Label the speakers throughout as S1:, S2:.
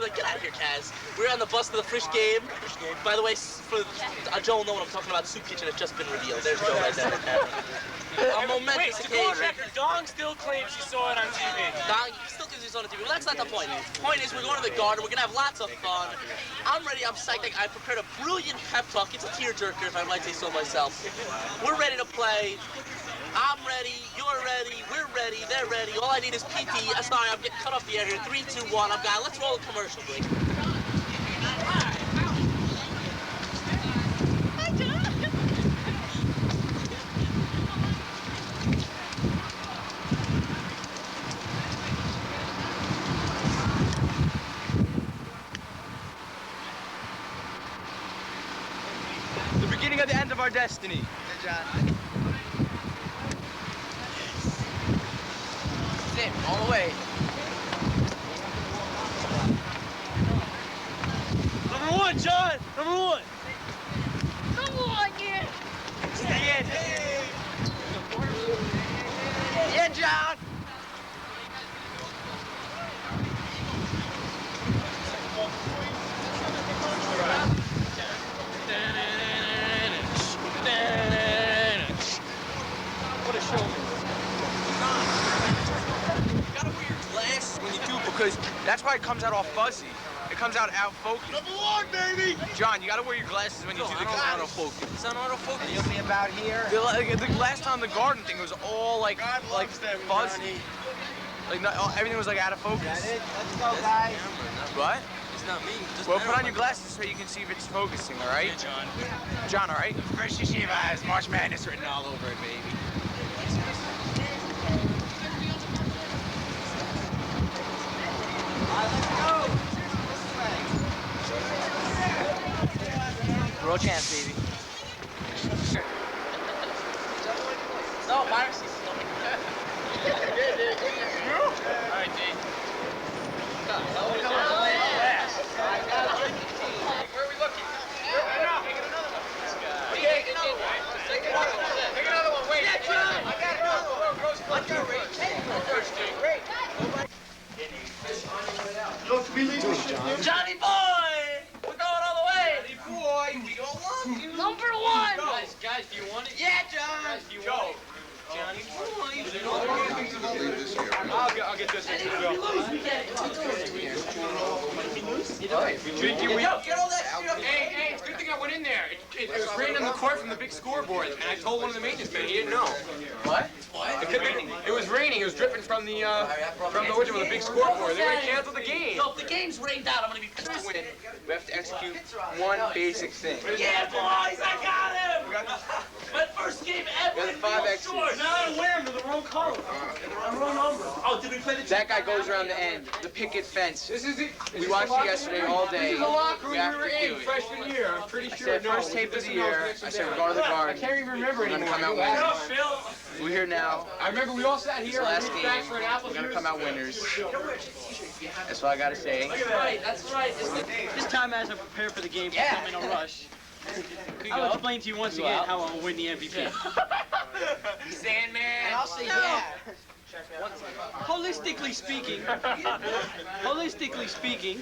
S1: like, get out of here, Kaz. We're on the bus to the Frisch game. By the way, for Joe will know what I'm talking about. Soup Kitchen has just been revealed. There's Joe right there. A momentous occasion.
S2: Record, Dong still claims she saw it on TV.
S1: Dong still claims she saw it on TV. Well, that's not the point. The point is we're going to the garden. We're going to have lots of fun. I'm ready. I'm psyched. I prepared a brilliant pep talk. It's a tearjerker, if I might say so myself. We're ready to play. I'm ready. You're ready. We're ready. They're ready. All I need is PT. Sorry, I'm getting cut off the air here. 3, 2, 1. I've got. Let's roll a commercial, please.
S3: The beginning of the end of our destiny.
S4: Hey, John. Sim, all the way.
S3: Number 1, John! Number 1!
S5: Come on, yeah.
S3: Stay in!
S4: Yeah, John!
S3: What a showman. You gotta wear your glasses when you do, because that's why it comes out all fuzzy. It comes out focused.
S2: Number 1, baby!
S3: John, you gotta wear your glasses when you do the autofocus. It's not autofocus.
S4: You'll be about here.
S3: The last time the garden thing was all like fuzzy. Like everything was like out of focus.
S4: Got it? Let's go, guys.
S3: What?
S1: It's not me.
S3: Well, put on your glasses so you can see if it's focusing, all right?
S2: Yeah, John.
S3: John, all right?
S2: Frisch Yeshiva has March Madness written all over it, baby.
S4: Roll chance, baby.
S1: No, Myers.
S2: All right, D. Where are we looking? Take another one. Take another one. Wait. I got another one. Let's go, Ray.
S1: Johnny boy! We're going all the way!
S2: Boy, we all love you.
S5: Number 1.
S2: Guys, do you want it?
S4: Yeah, John!
S2: Guys, do you want it? Johnny boy. I'll get this one.
S1: Get all that shit up.
S2: Hey, it's a good thing I went in there. It was raining on the court from the big scoreboard, and I told one of the maintenance men he didn't know.
S1: What?
S2: It was raining. It was dripping from the big scoreboard. They were gonna cancel the game.
S1: So if the game's rained out, I'm gonna be pissed.
S3: We have to execute one basic thing.
S1: Yeah, boys, I got him! My first game ever in
S3: got the 5X.
S1: shorts.
S2: No, I wear them to the wrong color. The wrong number.
S1: Oh, did we play the
S3: That guy goes around the end, the picket fence.
S2: This is it.
S3: We watched it yesterday all day.
S2: This is the locker room
S3: We
S2: we
S3: have
S2: were
S3: to
S2: in
S3: do it.
S2: freshman year. I'm pretty
S3: I
S2: sure.
S3: said
S2: No,
S3: first tape of
S2: this
S3: the
S2: is
S3: year. I said we're going to the
S2: I
S3: garden.
S2: can't even remember
S3: We're gonna
S2: anymore.
S3: come out
S2: What
S3: winners.
S2: up, Phil?
S3: We're here now.
S2: I remember we all sat
S3: It's
S2: here
S3: the
S2: and
S3: last
S2: reached
S3: game.
S2: back for an apple
S3: We're going to
S2: juice.
S3: come out winners. That's all I got to say.
S1: That's right, that's right.
S6: This time, as I prepare for the game, for
S4: Yeah.
S6: I'm in a rush. I'll explain to you once again how I'll win the MVP.
S2: Sandman.
S4: And I'll say yeah.
S6: Holistically speaking,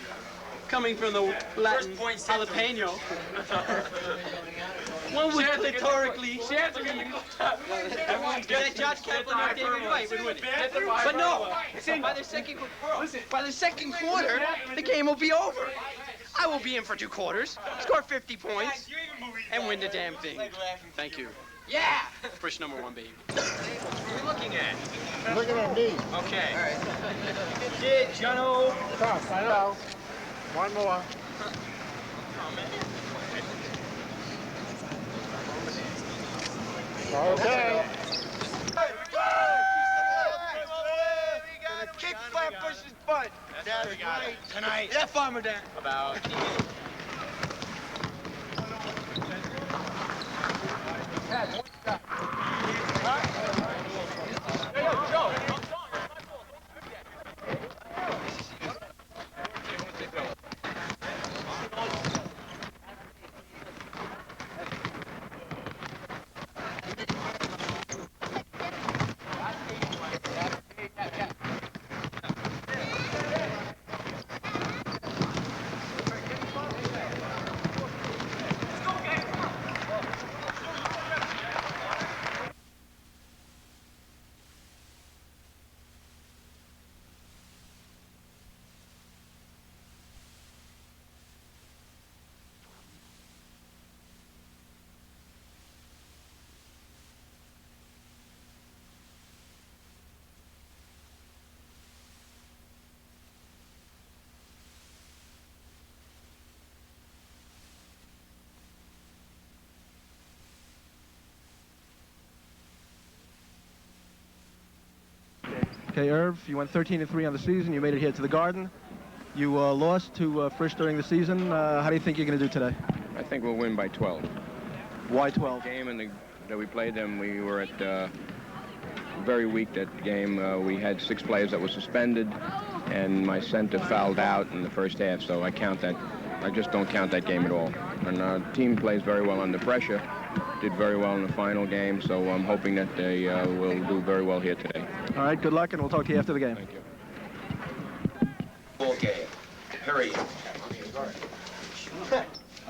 S6: coming from the Latin jalapeno, one would clitorically that Josh Kaplan or David White would win it. But no, by the second quarter, the game will be over. I will be in for 2 quarters, score 50 points, and win the damn thing. Thank you.
S4: Yeah!
S6: Frisch number 1, baby.
S2: What are we looking at?
S7: Looking at me.
S2: Okay.
S4: All right.
S6: Yeah, Jono.
S7: Tough, I know. One more. Okay.
S6: Kick Flatbush's butt.
S7: That's right.
S6: Tonight. Yeah, Farmer Dan.
S2: About.
S8: Okay, Irv, you went 13-3 on the season. You made it here to the Garden. You lost to Frisch during the season. How do you think you're going to do today?
S2: I think we'll win by 12.
S8: Why 12?
S2: The game that we played them, we were at very weak that game. We had 6 players that were suspended, and my center fouled out in the first half, so I just don't count that game at all. And our team plays very well under pressure, did very well in the final game, so I'm hoping that they will do very well here today.
S8: All right, good luck, and we'll talk to you after the game.
S2: Thank you.
S9: Ball game. Period.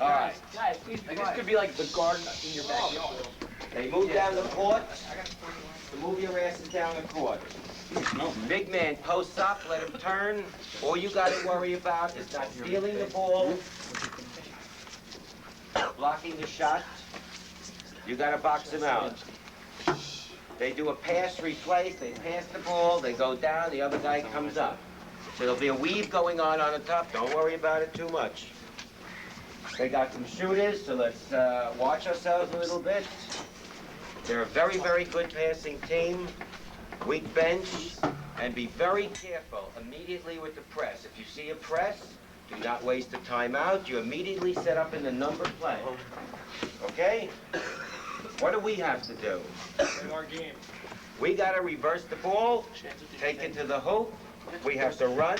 S9: All right.
S6: Guys, please, this could be like the Garden in your backyard.
S9: They move down the court. So move your asses down the court. Big man posts up, let him turn. All you got to worry about is not stealing the ball, blocking the shot. You got to box him out. They do a pass replace. They pass the ball. They go down. The other guy comes up. So there'll be a weave going on the top. Don't worry about it too much. They got some shooters, so let's watch ourselves a little bit. They're a very, very good passing team. Weak bench, and be very careful immediately with the press. If you see a press, do not waste a timeout. You immediately set up in the number play. Okay? What do we have to do?
S7: Our game.
S9: We got to reverse the ball, take it to the hoop. We have to run.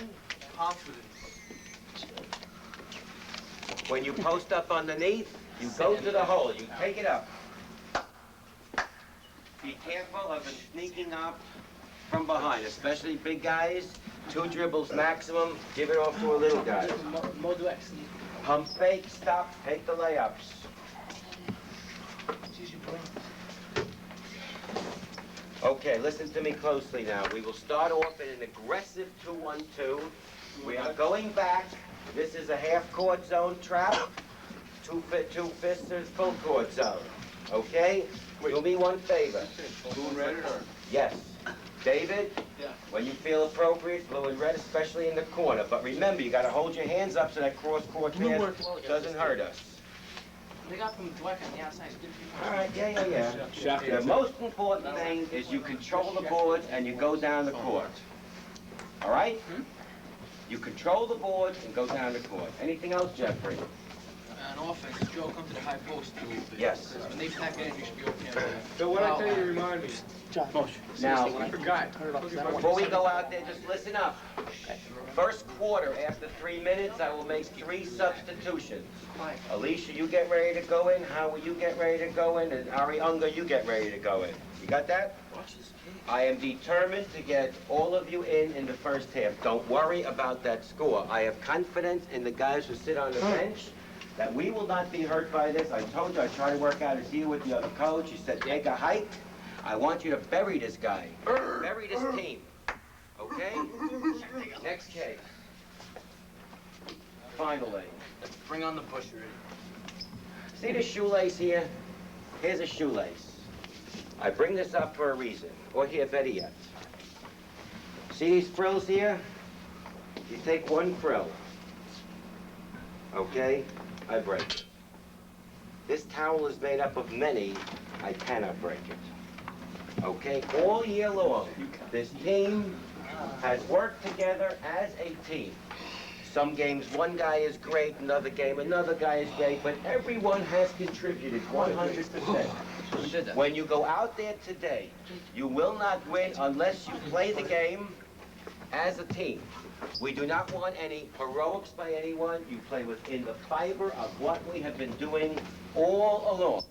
S9: When you post up underneath, you go to the hole. You take it up. Be careful of them sneaking up from behind, especially big guys. 2 dribbles maximum. Give it off to a little guy. Pump fake, stop, take the layups. Okay, listen to me closely now. We will start off in an aggressive 2-1-2. We are going back. This is a half-court zone trap. Two fists is full court zone. Okay? Do me one favor.
S3: Blue and red or?
S9: Yes. David, when you feel appropriate, blue and red, especially in the corner. But remember, you got to hold your hands up so that cross-court pass doesn't hurt us.
S6: They got from Dweck on the outside.
S9: All right, yeah. The most important thing is you control the boards and you go down the court. All right? You control the boards and go down the court. Anything else, Jeffrey?
S6: On offense, Joe, come to the high post a little bit.
S9: Yes.
S6: When they pack in, you should be opening up.
S2: So what I tell you to remind me?
S9: Now,
S2: I forgot.
S9: before we go out there, just listen up. First quarter, after 3 minutes, I will make 3 substitutions. Alicia, you get ready to go in. Howie, you get ready to go in. And Ari Unger, you get ready to go in. You got that? I am determined to get all of you in the first half. Don't worry about that score. I have confidence in the guys who sit on the bench that we will not be hurt by this. I told you I tried to work out a deal with the other coach. He said, take a hike. I want you to bury this guy. Bury this team. Okay? Next case. Finally.
S6: Bring on the pusher.
S9: See the shoelace here? Here's a shoelace. I bring this up for a reason. Or here, better yet. See these frills here? You take one frill. Okay? I break it. This towel is made up of many. I cannot break it. Okay? All year long, this team has worked together as a team. Some games, one guy is great, another game, another guy is great, but everyone has contributed 100%. When you go out there today, you will not win unless you play the game as a team. We do not want any heroics by anyone. You play within the fiber of what we have been doing all along.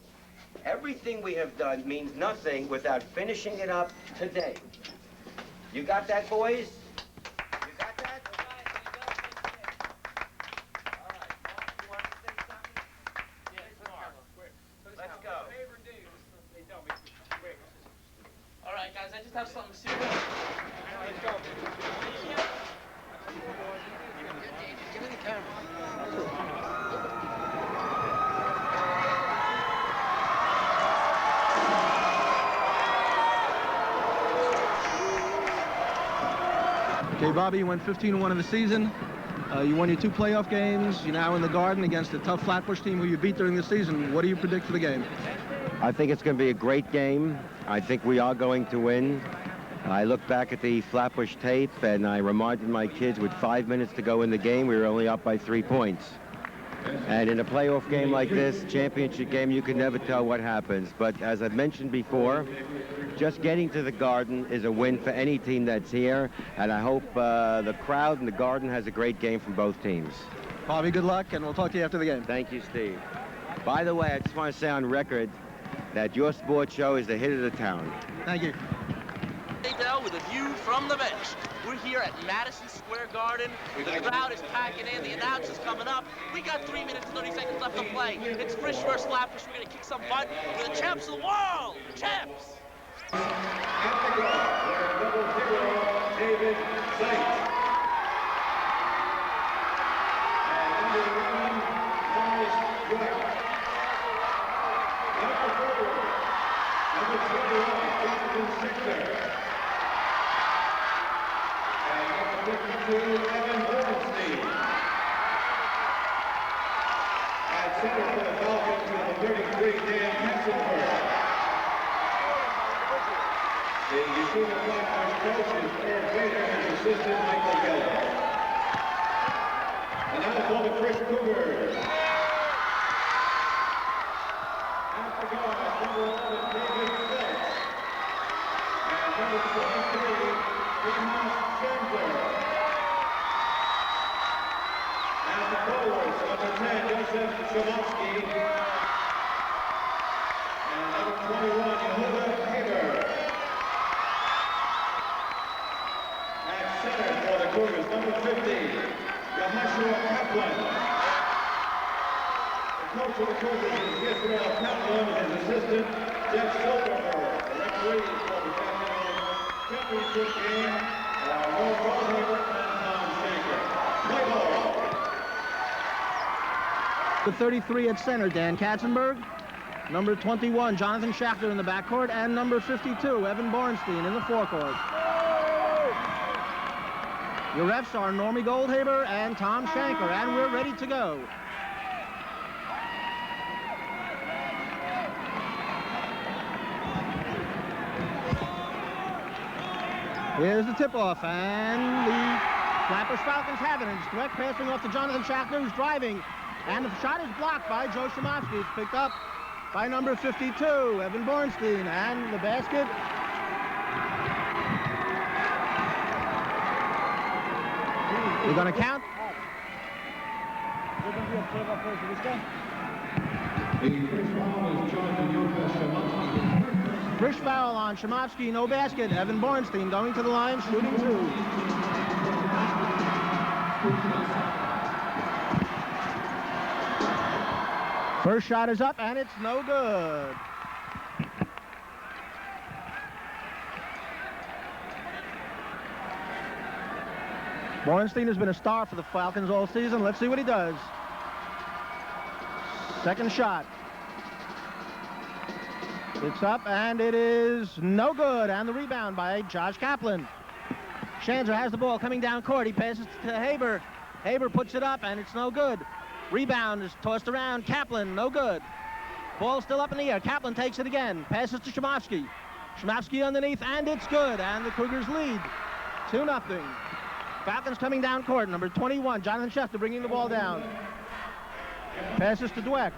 S9: Everything we have done means nothing without finishing it up today. You got that, boys? You got that? All right. Mark, you want to say something? Yes, Mark. Let's go.
S1: All right, guys, I just have something to say.
S7: Let's go.
S6: Give me the camera.
S8: Okay, Bobby, you went 15-1 in the season. You won your 2 playoff games. You're now in the Garden against a tough Flatbush team who you beat during the season. What do you predict for the game?
S9: I think it's going to be a great game. I think we are going to win. I looked back at the Flatbush tape, and I reminded my kids with 5 minutes to go in the game, we were only up by 3 points. And in a playoff game like this, championship game, you can never tell what happens. But as I've mentioned before, just getting to the Garden is a win for any team that's here. And I hope the crowd in the Garden has a great game from both teams.
S8: Bobby, good luck, and we'll talk to you after the game.
S9: Thank you, Steve. By the way, I just want to say on record that your sports show is the hit of the town.
S8: Thank you.
S1: With a view from the bench. We're here at Madison Square Garden. The crowd is packing in. The announcer's coming up. We got 3 minutes and 30 seconds left to play. It's Frisch versus Flatbush. We're going to kick some butt. We're the champs of the world. Champs.
S10: David Sight. Evan Bornstein. At center for the Falcons, number 33, Dan Katzenberg. The Yeshiva Flatbush coach is Eric Vader and assistant Michael Geller. And now for the Frisch Cougars. At the guard, number 11, David Phelps. And number 23, Amos Chandler. And the forwards, number 10, Joseph Shavonsky. And number 21, Yehuda Haber. At center for the Cougars, number 50, Yahashua Kaplan. The coach of the Cougars is Yisrael Kaplan and his assistant, Jeff Silverberg. The referees for the championship game are Mo Rosenberg and Tom Schaefer. Play ball.
S8: The 33 at center, Dan Katzenberg. Number 21, Jonathan Schachter in the backcourt. And number 52, Evan Bornstein in the forecourt. Your refs are Normie Goldhaber and Tom Shanker, and we're ready to go. Here's the tip-off, and the Flatbush Falcons have it. And it's direct passing off to Jonathan Schachter, who's driving. And the shot is blocked by Joe Shimotsky. It's picked up by number 52, Evan Bornstein. And the basket. We're going to count. Frisch foul on Shimotsky, no basket. Evan Bornstein going to the line, shooting two. First shot is up, and it's no good. Bornstein has been a star for the Falcons all season. Let's see what he does. Second shot. It's up, and it is no good. And the rebound by Josh Kaplan. Schanzer has the ball coming down court. He passes to Haber. Haber puts it up, and it's no good. Rebound is tossed around. Kaplan, no good. Ball still up in the air. Kaplan takes it again. Passes to Shimotsky. Shimotsky underneath, and it's good. And the Cougars lead 2-0. Falcons coming down court. Number 21, Jonathan Schachter bringing the ball down. Passes to Dweck.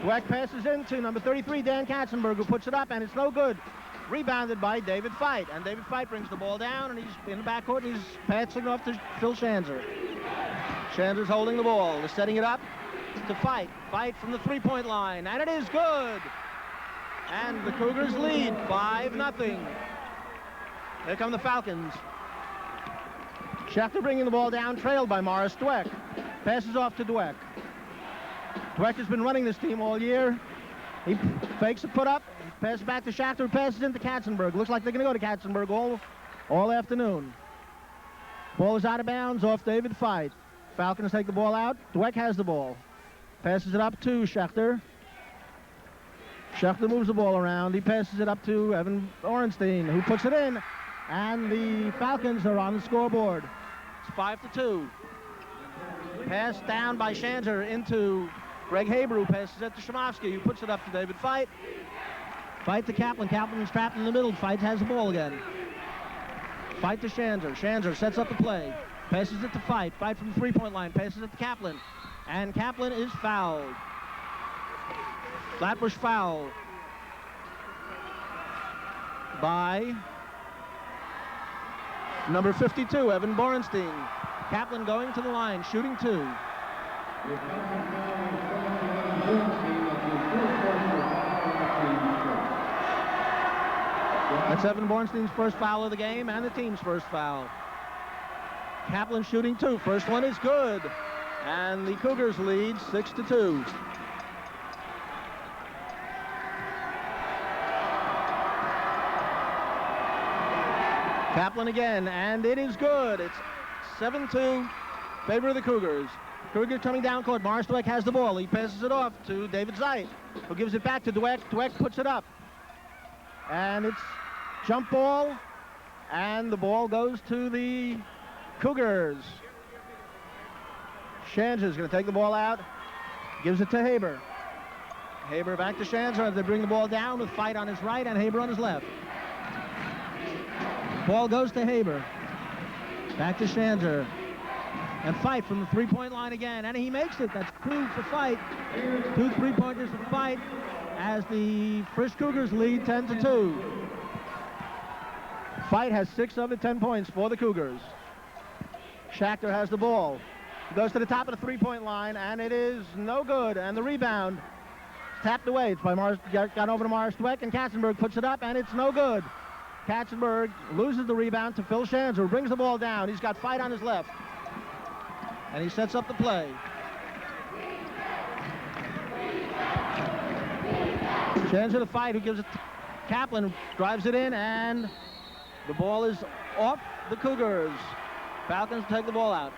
S8: Dweck passes into number 33, Dan Katzenberg, who puts it up, and it's no good. Rebounded by David Feit. And David Feit brings the ball down, and he's in the backcourt, and he's passing off to Phil Schanzer. Schanzer's holding the ball. They're setting it up to Feit. Feit from the three-point line, and it is good. And the Cougars lead 5-0. Here come the Falcons. Schachter bringing the ball down, trailed by Morris Dweck. Passes off to Dweck. Dweck has been running this team all year. He fakes a put-up, passes back to Schachter, passes into Katzenberg. Looks like they're going to go to Katzenberg all afternoon. Ball is out of bounds off David Feit. Falcons take the ball out. Dweck has the ball. Passes it up to Schachter. Schachter moves the ball around. He passes it up to Evan Bornstein, who puts it in. And the Falcons are on the scoreboard. It's 5-2. Pass down by Schanzer into Greg Haber, who passes it to Shimotsky, who puts it up to David Feit. Feit to Kaplan. Kaplan's trapped in the middle. Feit has the ball again. Fight to Schanzer. Schanzer sets up the play. Passes it to Fight. Fight from the three-point line. Passes it to Kaplan. And Kaplan is fouled. Flatbush foul by number 52, Evan Borenstein. Kaplan going to the line, shooting 2. That's Evan Borenstein's first foul of the game and the team's first foul. Kaplan shooting 2. First one is good. And the Cougars lead 6-2. Kaplan again, and it is good. It's 7-2, favor of the Cougars. Cougars coming down court. Morris Dweck has the ball. He passes it off to David Zeit, who gives it back to Dweck. Dweck puts it up. And it's jump ball, and the ball goes to the Cougars. Schanzer's going to take the ball out, gives it to Haber. Haber back to Schanzer. They bring the ball down with Fight on his right and Haber on his left. Ball goes to Haber. Back to Schanzer. And Fight from the three-point line again. And he makes it. That's 2 for Fight. 2 three-pointers for Fight as the Frisch Cougars lead 10-2. Fight has 6 of the 10 points for the Cougars. Schachter has the ball. He goes to the top of the three-point line, and it is no good. And the rebound tapped away. It's by got over to Morris Dweck, and Katzenberg puts it up, and it's no good. Katzenberg loses the rebound to Phil Schanzer, who brings the ball down. He's got Fight on his left. And he sets up the play. Schanzer to Fight, who gives it to Kaplan, drives it in, and the ball is off the Cougars. Falcons take the ball out.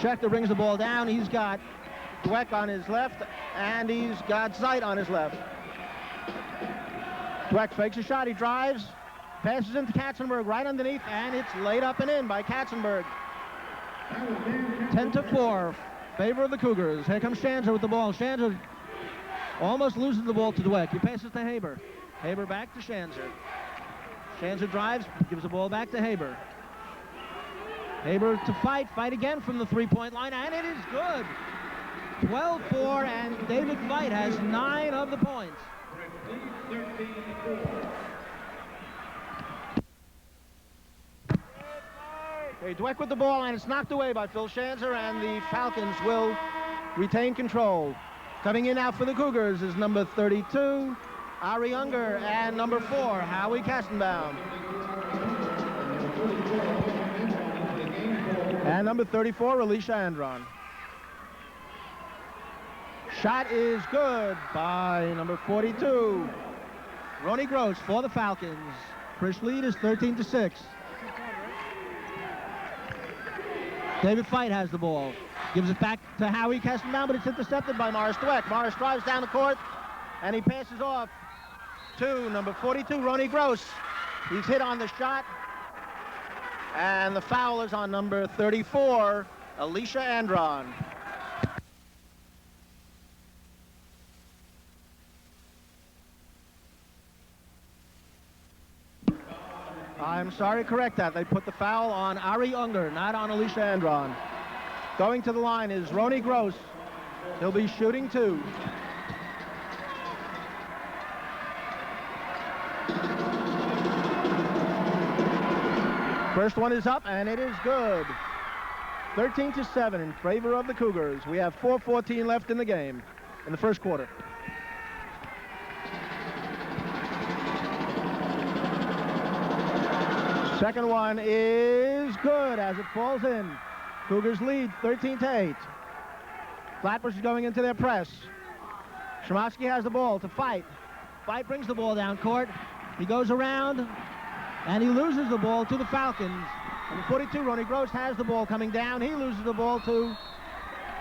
S8: Schechter brings the ball down. He's got Dweck on his left, and he's got Zeit on his left. Dweck fakes a shot. He drives, passes into Katzenberg right underneath, and it's laid up and in by Katzenberg. 10-4, favor of the Cougars. Here comes Schanzer with the ball. Schanzer almost loses the ball to Dweck. He passes to Haber. Haber back to Schanzer. Schanzer drives, gives the ball back to Haber. Haber to Fight. Fight again from the three-point line, and it is good. 12-4, and David Fight has 9 of the points. Okay, Dweck with the ball, and it's knocked away by Phil Schanzer, and the Falcons will retain control. Coming in now for the Cougars is number 32, Ari Unger, and number 4, Howie Kastenbaum. And number 34, Alicia Andron. Shot is good by number 42, Ronnie Gross for the Falcons. Frisch lead is 13-6. David Fight has the ball. Gives it back to Howie Kastenbaum, but it's intercepted by Morris Dweck. Morris drives down the court, and he passes off to number 42, Ronnie Gross. He's hit on the shot, and the foul is on number 34, Alicia Andron. I'm sorry to correct that. They put the foul on Ari Unger, not on Alicia Andron. Going to the line is Ronnie Gross. He'll be shooting 2. First one is up, and it is good. 13-7 in favor of the Cougars. We have 4:14 left in the game, in the first quarter. Second one is good as it falls in. Cougars lead 13-8. Flatbush is going into their press. Shimoski has the ball to Fight. Fight brings the ball down court. He goes around, and he loses the ball to the Falcons. Number 42, Ronnie Gross, has the ball coming down. He loses the ball to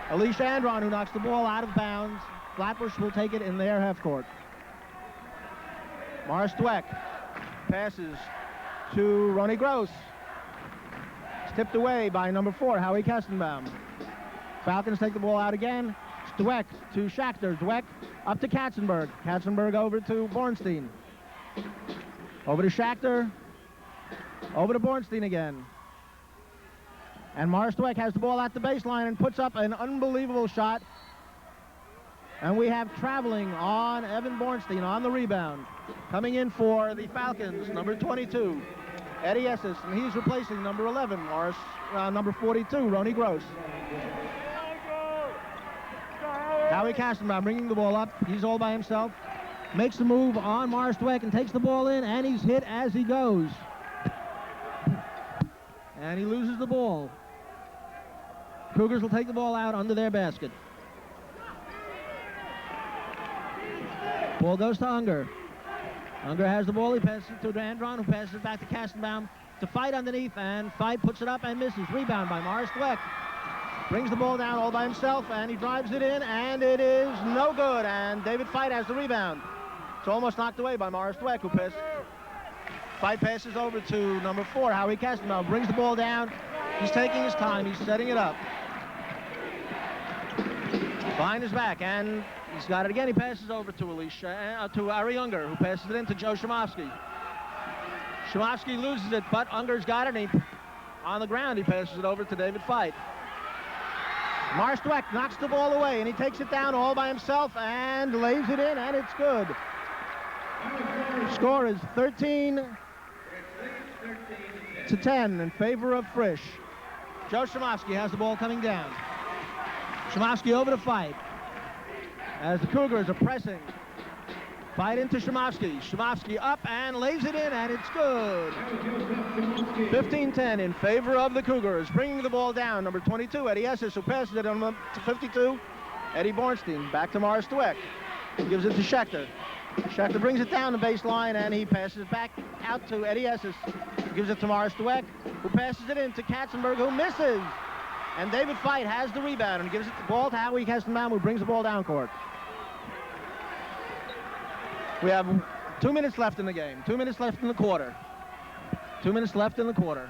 S8: Alicia Andron, who knocks the ball out of bounds. Flatbush will take it in their half court. Morris Dweck passes to Ronnie Gross. It's tipped away by number 4, Howie Kastenbaum. Falcons take the ball out again. It's Dweck to Schachter. Dweck up to Katzenberg. Katzenberg over to Bornstein. Over to Schachter. Over to Bornstein again. And Morris Dweck has the ball at the baseline and puts up an unbelievable shot. And we have traveling on Evan Bornstein on the rebound. Coming in for the Falcons, number 22, Eddie Esses, and he's replacing number 11, number 42, Ronnie Gross. Howie Kastenbaum bringing the ball up. He's all by himself. Makes the move on Morris Dweck and takes the ball in, and he's hit as he goes. And he loses the ball. Cougars will take the ball out under their basket. Ball goes to Unger. Unger has the ball. He passes it to Andron, who passes it back to Kastenbaum to Fight underneath, and Fight puts it up and misses. Rebound by Morris Dweck. Brings the ball down all by himself, and he drives it in, and it is no good. And David Fight has the rebound. It's almost knocked away by Morris Dweck, who passes. Fight passes over to number 4, Howie Kastenbaum. Brings the ball down. He's taking his time. He's setting it up. Behind his back, and he's got it again. He passes over to Ari Unger, who passes it in to Joe Shimoffsky. Shimoffsky loses it, but Unger's got it, and on the ground, he passes it over to David Fight. Morris Dweck knocks the ball away, and he takes it down all by himself and lays it in, and it's good. Score is 13-10 in favor of Frisch. Joe Shimoffsky has the ball coming down. Shimoffsky over to Fight. As the Cougars are pressing. Fight into Shimoffsky. Shimoffsky up and lays it in, and it's good. 15-10 in favor of the Cougars. Bringing the ball down, number 22, Eddie Esses, who passes it on to 52. Eddie Bornstein, back to Morris Dweck. He gives it to Schachter. Schachter brings it down the baseline, and he passes it back out to Eddie Esses. He gives it to Morris Dweck, who passes it in to Katzenberg, who misses. And David Fight has the rebound and gives it the ball to Howie Kastenbaum, who brings the ball down court. We have 2 minutes left in the game. 2 minutes left in the quarter. 2 minutes left in the quarter.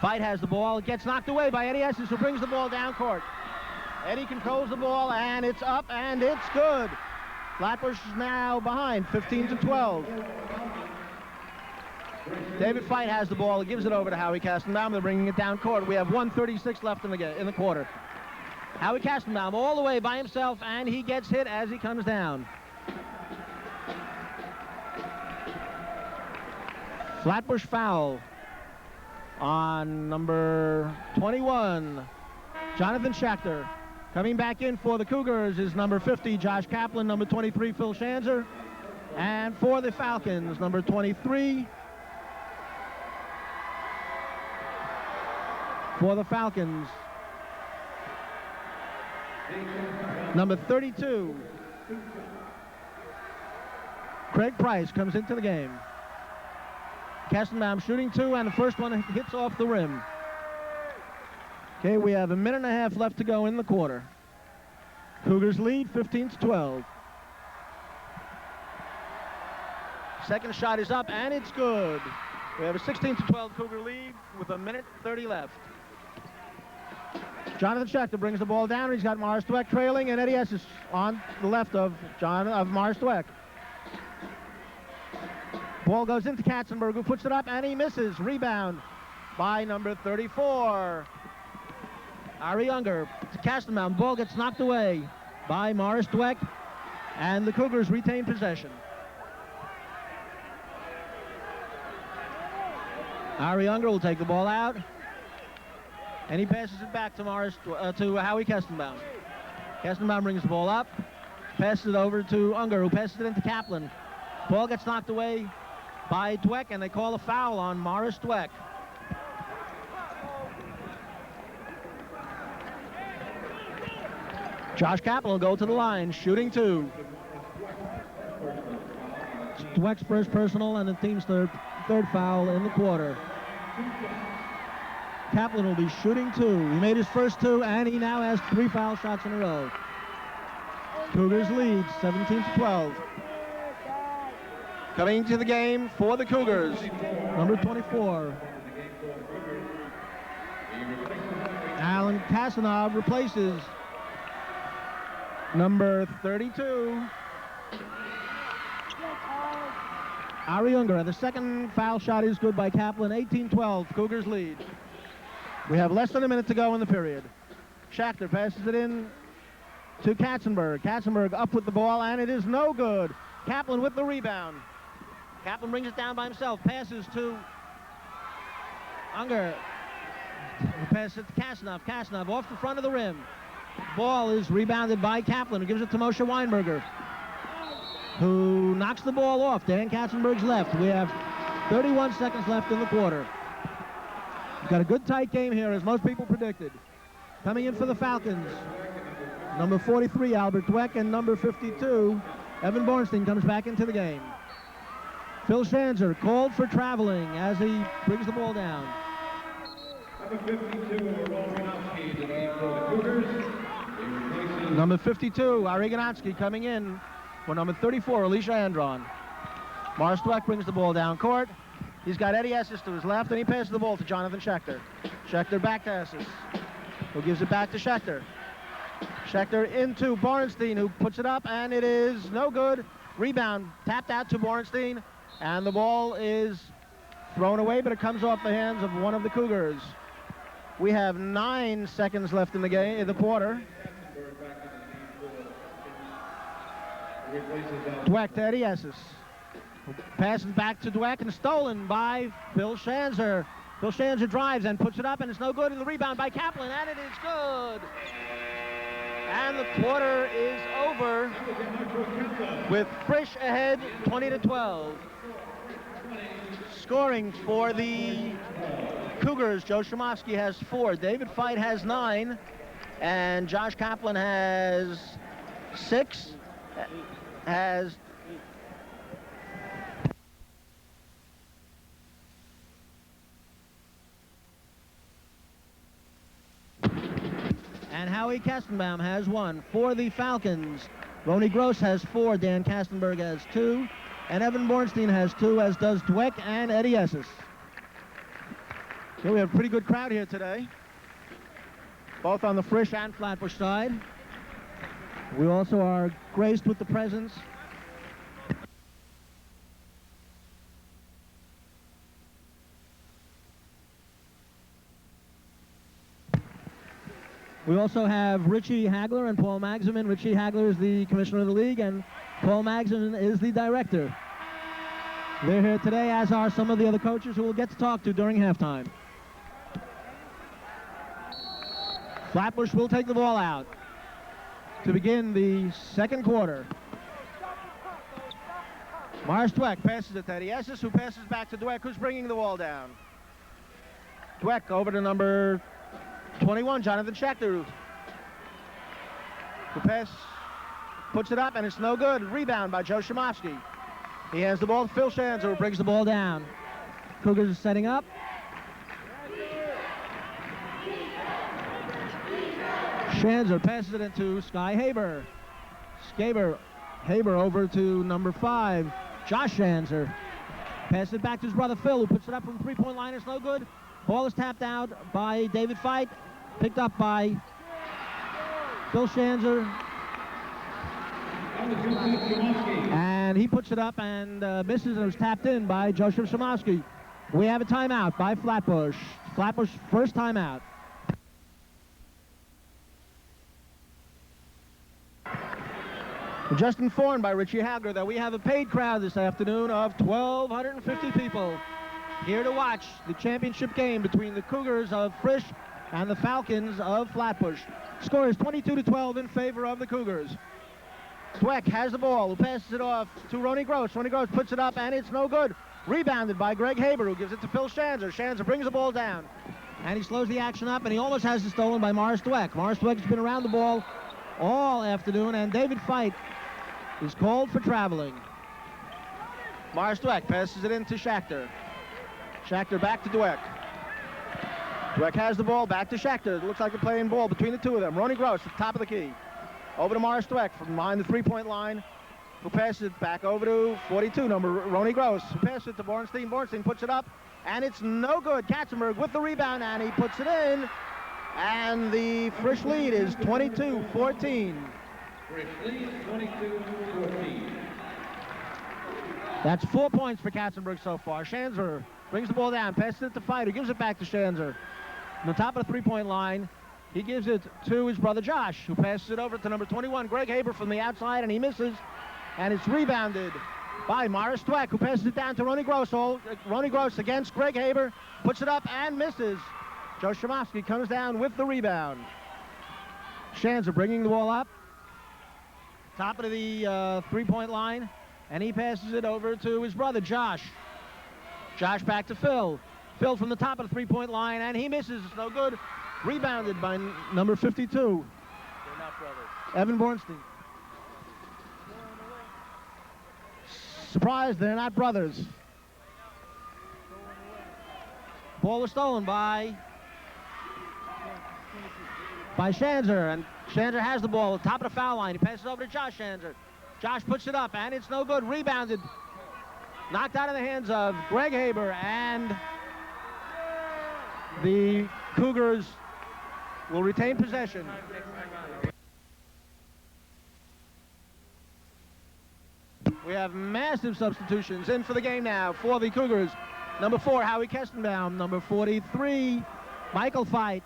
S8: Fight has the ball. It gets knocked away by Eddie Esses, who brings the ball down court. Eddie controls the ball, and it's up, and it's good. Flatbush is now behind, 15-12. David Fight has the ball. He gives it over to Howie Kastenbaum. They're bringing it down court. We have 1:36 left in the quarter. Howie Kastenbaum all the way by himself, and he gets hit as he comes down. Flatbush foul on number 21, Jonathan Schachter. Coming back in for the Cougars is number 50, Josh Kaplan, number 23, Phil Schanzer. And for the Falcons, number 23, for the Falcons, number 32, Craig Price comes into the game. Kastenbaum shooting 2, and the first one hits off the rim. Okay, we have 1.5 minutes left to go in the quarter. Cougars lead 15-12. Second shot is up, and it's good. We have a 16-12 Cougar lead with 1:30 left. Jonathan Schachter brings the ball down. He's got Morris Dweck trailing, and Eddie Esses on the left of Morris Dweck. Ball goes into Katzenberg, who puts it up, and he misses. Rebound by number 34, Ari Unger. To Kastenbaum. Ball gets knocked away by Morris Dweck, and the Cougars retain possession. Ari Unger will take the ball out, and he passes it back to Howie Kastenbaum. Kastenbaum brings the ball up, passes it over to Unger, who passes it into Kaplan. Ball gets knocked away by Dweck, and they call a foul on Morris Dweck. Josh Kaplan will go to the line, shooting 2. It's Dweck's first personal and the team's third foul in the quarter. Kaplan will be shooting 2. He made his first 2, and he now has 3 foul shots in a row. Cougars lead 17-12. Coming into the game for the Cougars, number 24. Alan Kasanov replaces number 32, Ari Unger, and the second foul shot is good by Kaplan. 18-12, Cougars lead. We have less than a minute to go in the period. Schachter passes it in to Katzenberg. Katzenberg up with the ball, and it is no good. Kaplan with the rebound. Kaplan brings it down by himself. Passes to Unger. Passes it to Kasnov. Kasnov off the front of the rim. Ball is rebounded by Kaplan, who gives it to Moshe Weinberger, who knocks the ball off. Dan Katzenberg's left. We have 31 seconds left in the quarter. We've got a good tight game here, as most people predicted. Coming in for the Falcons, number 43, Albert Dweck, and number 52, Evan Bornstein comes back into the game. Phil Schanzer called for traveling as he brings the ball down. Number 52, Ari Ganatsky coming in for number 34, Alicia Andron. Morris Dweck brings the ball down court. He's got Eddie Esses to his left, and he passes the ball to Jonathan Schechter. Schechter back to Esses, who gives it back to Schechter. Schechter into Bornstein, who puts it up, and it is no good. Rebound tapped out to Bornstein, and the ball is thrown away, but it comes off the hands of one of the Cougars. We have 9 seconds left in the game, in the quarter. Dweck to Eddie Esses. Passes back to Dweck and stolen by Phil Schanzer. Phil Schanzer drives and puts it up, and it's no good. And the rebound by Kaplan, and it is good. And the quarter is over with Frisch ahead 20-12. Scoring for the Cougars, Joe Shimoski has 4. David Feit has 9. And Josh Kaplan has 6. And Howie Kastenbaum has 1. For the Falcons, Ronnie Gross has 4, Dan Kastenberg has 2, and Evan Bornstein has 2, as does Dweck and Eddie Esses. So we have a pretty good crowd here today, both on the Frisch and Flatbush side. We also are graced with the presence We also have Richie Hagler and Paul Magsamen. Richie Hagler is the commissioner of the league, and Paul Magsamen is the director. They're here today, as are some of the other coaches who we'll get to talk to during halftime. Flatbush will take the ball out to begin the second quarter. Mars Dweck passes it to Eddie Esses, who passes back to Dweck, who's bringing the ball down. Dweck over to number 21, Jonathan Schechter, who puts it up, and it's no good. Rebound by Joe Shimoski. He hands the ball to Phil Schanzer, who brings the ball down. Cougars is setting up. Schanzer passes it into Sky Haber. Haber over to number 5, Josh Schanzer. Passes it back to his brother Phil, who puts it up from the three-point line. It's no good. Ball is tapped out by David Feit, picked up by Phil Schanzer. And he puts it up and misses, and it was tapped in by Joseph Shimoski. We have a timeout by Flatbush. Flatbush first timeout. We're just informed by Richie Hagler that we have a paid crowd this afternoon of 1,250 people here to watch the championship game between the Cougars of Frisch and the Falcons of Flatbush. Score is 22-12 in favor of the Cougars. Dweck has the ball, who passes it off to Ronnie Gross. Ronnie Gross puts it up, and it's no good. Rebounded by Greg Haber, who gives it to Phil Schanzer. Schanzer brings the ball down, and he slows the action up, and he almost has it stolen by Morris Dweck. Morris Dweck has been around the ball all afternoon, and David Feit is called for traveling. Morris Dweck passes it into Schechter. Schechter back to Dweck. Dweck has the ball, back to Schechter. It looks like they're playing ball between the two of them. Ronnie Gross at the top of the key. Over to Morris Dweck from behind the three-point line, who passes it back over to 42, number Ronnie Gross, who passes it to Bornstein. Bornstein puts it up, and it's no good. Katzenberg with the rebound, and he puts it in. And the Frisch lead is 22-14.
S10: Frisch lead 22-14.
S8: That's 4 points for Katzenberg so far. Schanzer brings the ball down, passes it to Fight, who gives it back to Schanzer. On the top of the three-point line, he gives it to his brother Josh, who passes it over to number 21, Greg Haber, from the outside, and he misses. And it's rebounded by Morris Dweck, who passes it down to Ronnie Gross. Ronnie Gross against Greg Haber, puts it up and misses. Joe Shamovsky comes down with the rebound. Schanzer bringing the ball up. Top of the three-point line, and he passes it over to his brother, Josh. Josh back to Phil. Phil from the top of the three-point line, and he misses. It's no good. Rebounded by number 52.
S6: They're not brothers.
S8: Evan Bornstein. Surprised they're not brothers. Ball was stolen by Schanzer, and Schanzer has the ball at the top of the foul line. He passes over to Josh Schanzer. Josh puts it up, and it's no good. Rebounded. Knocked out of the hands of Greg Haber, and the Cougars will retain possession. We have massive substitutions in for the game now for the Cougars. Number 4, Howie Kestenbaum. Number 43, Michael Fight.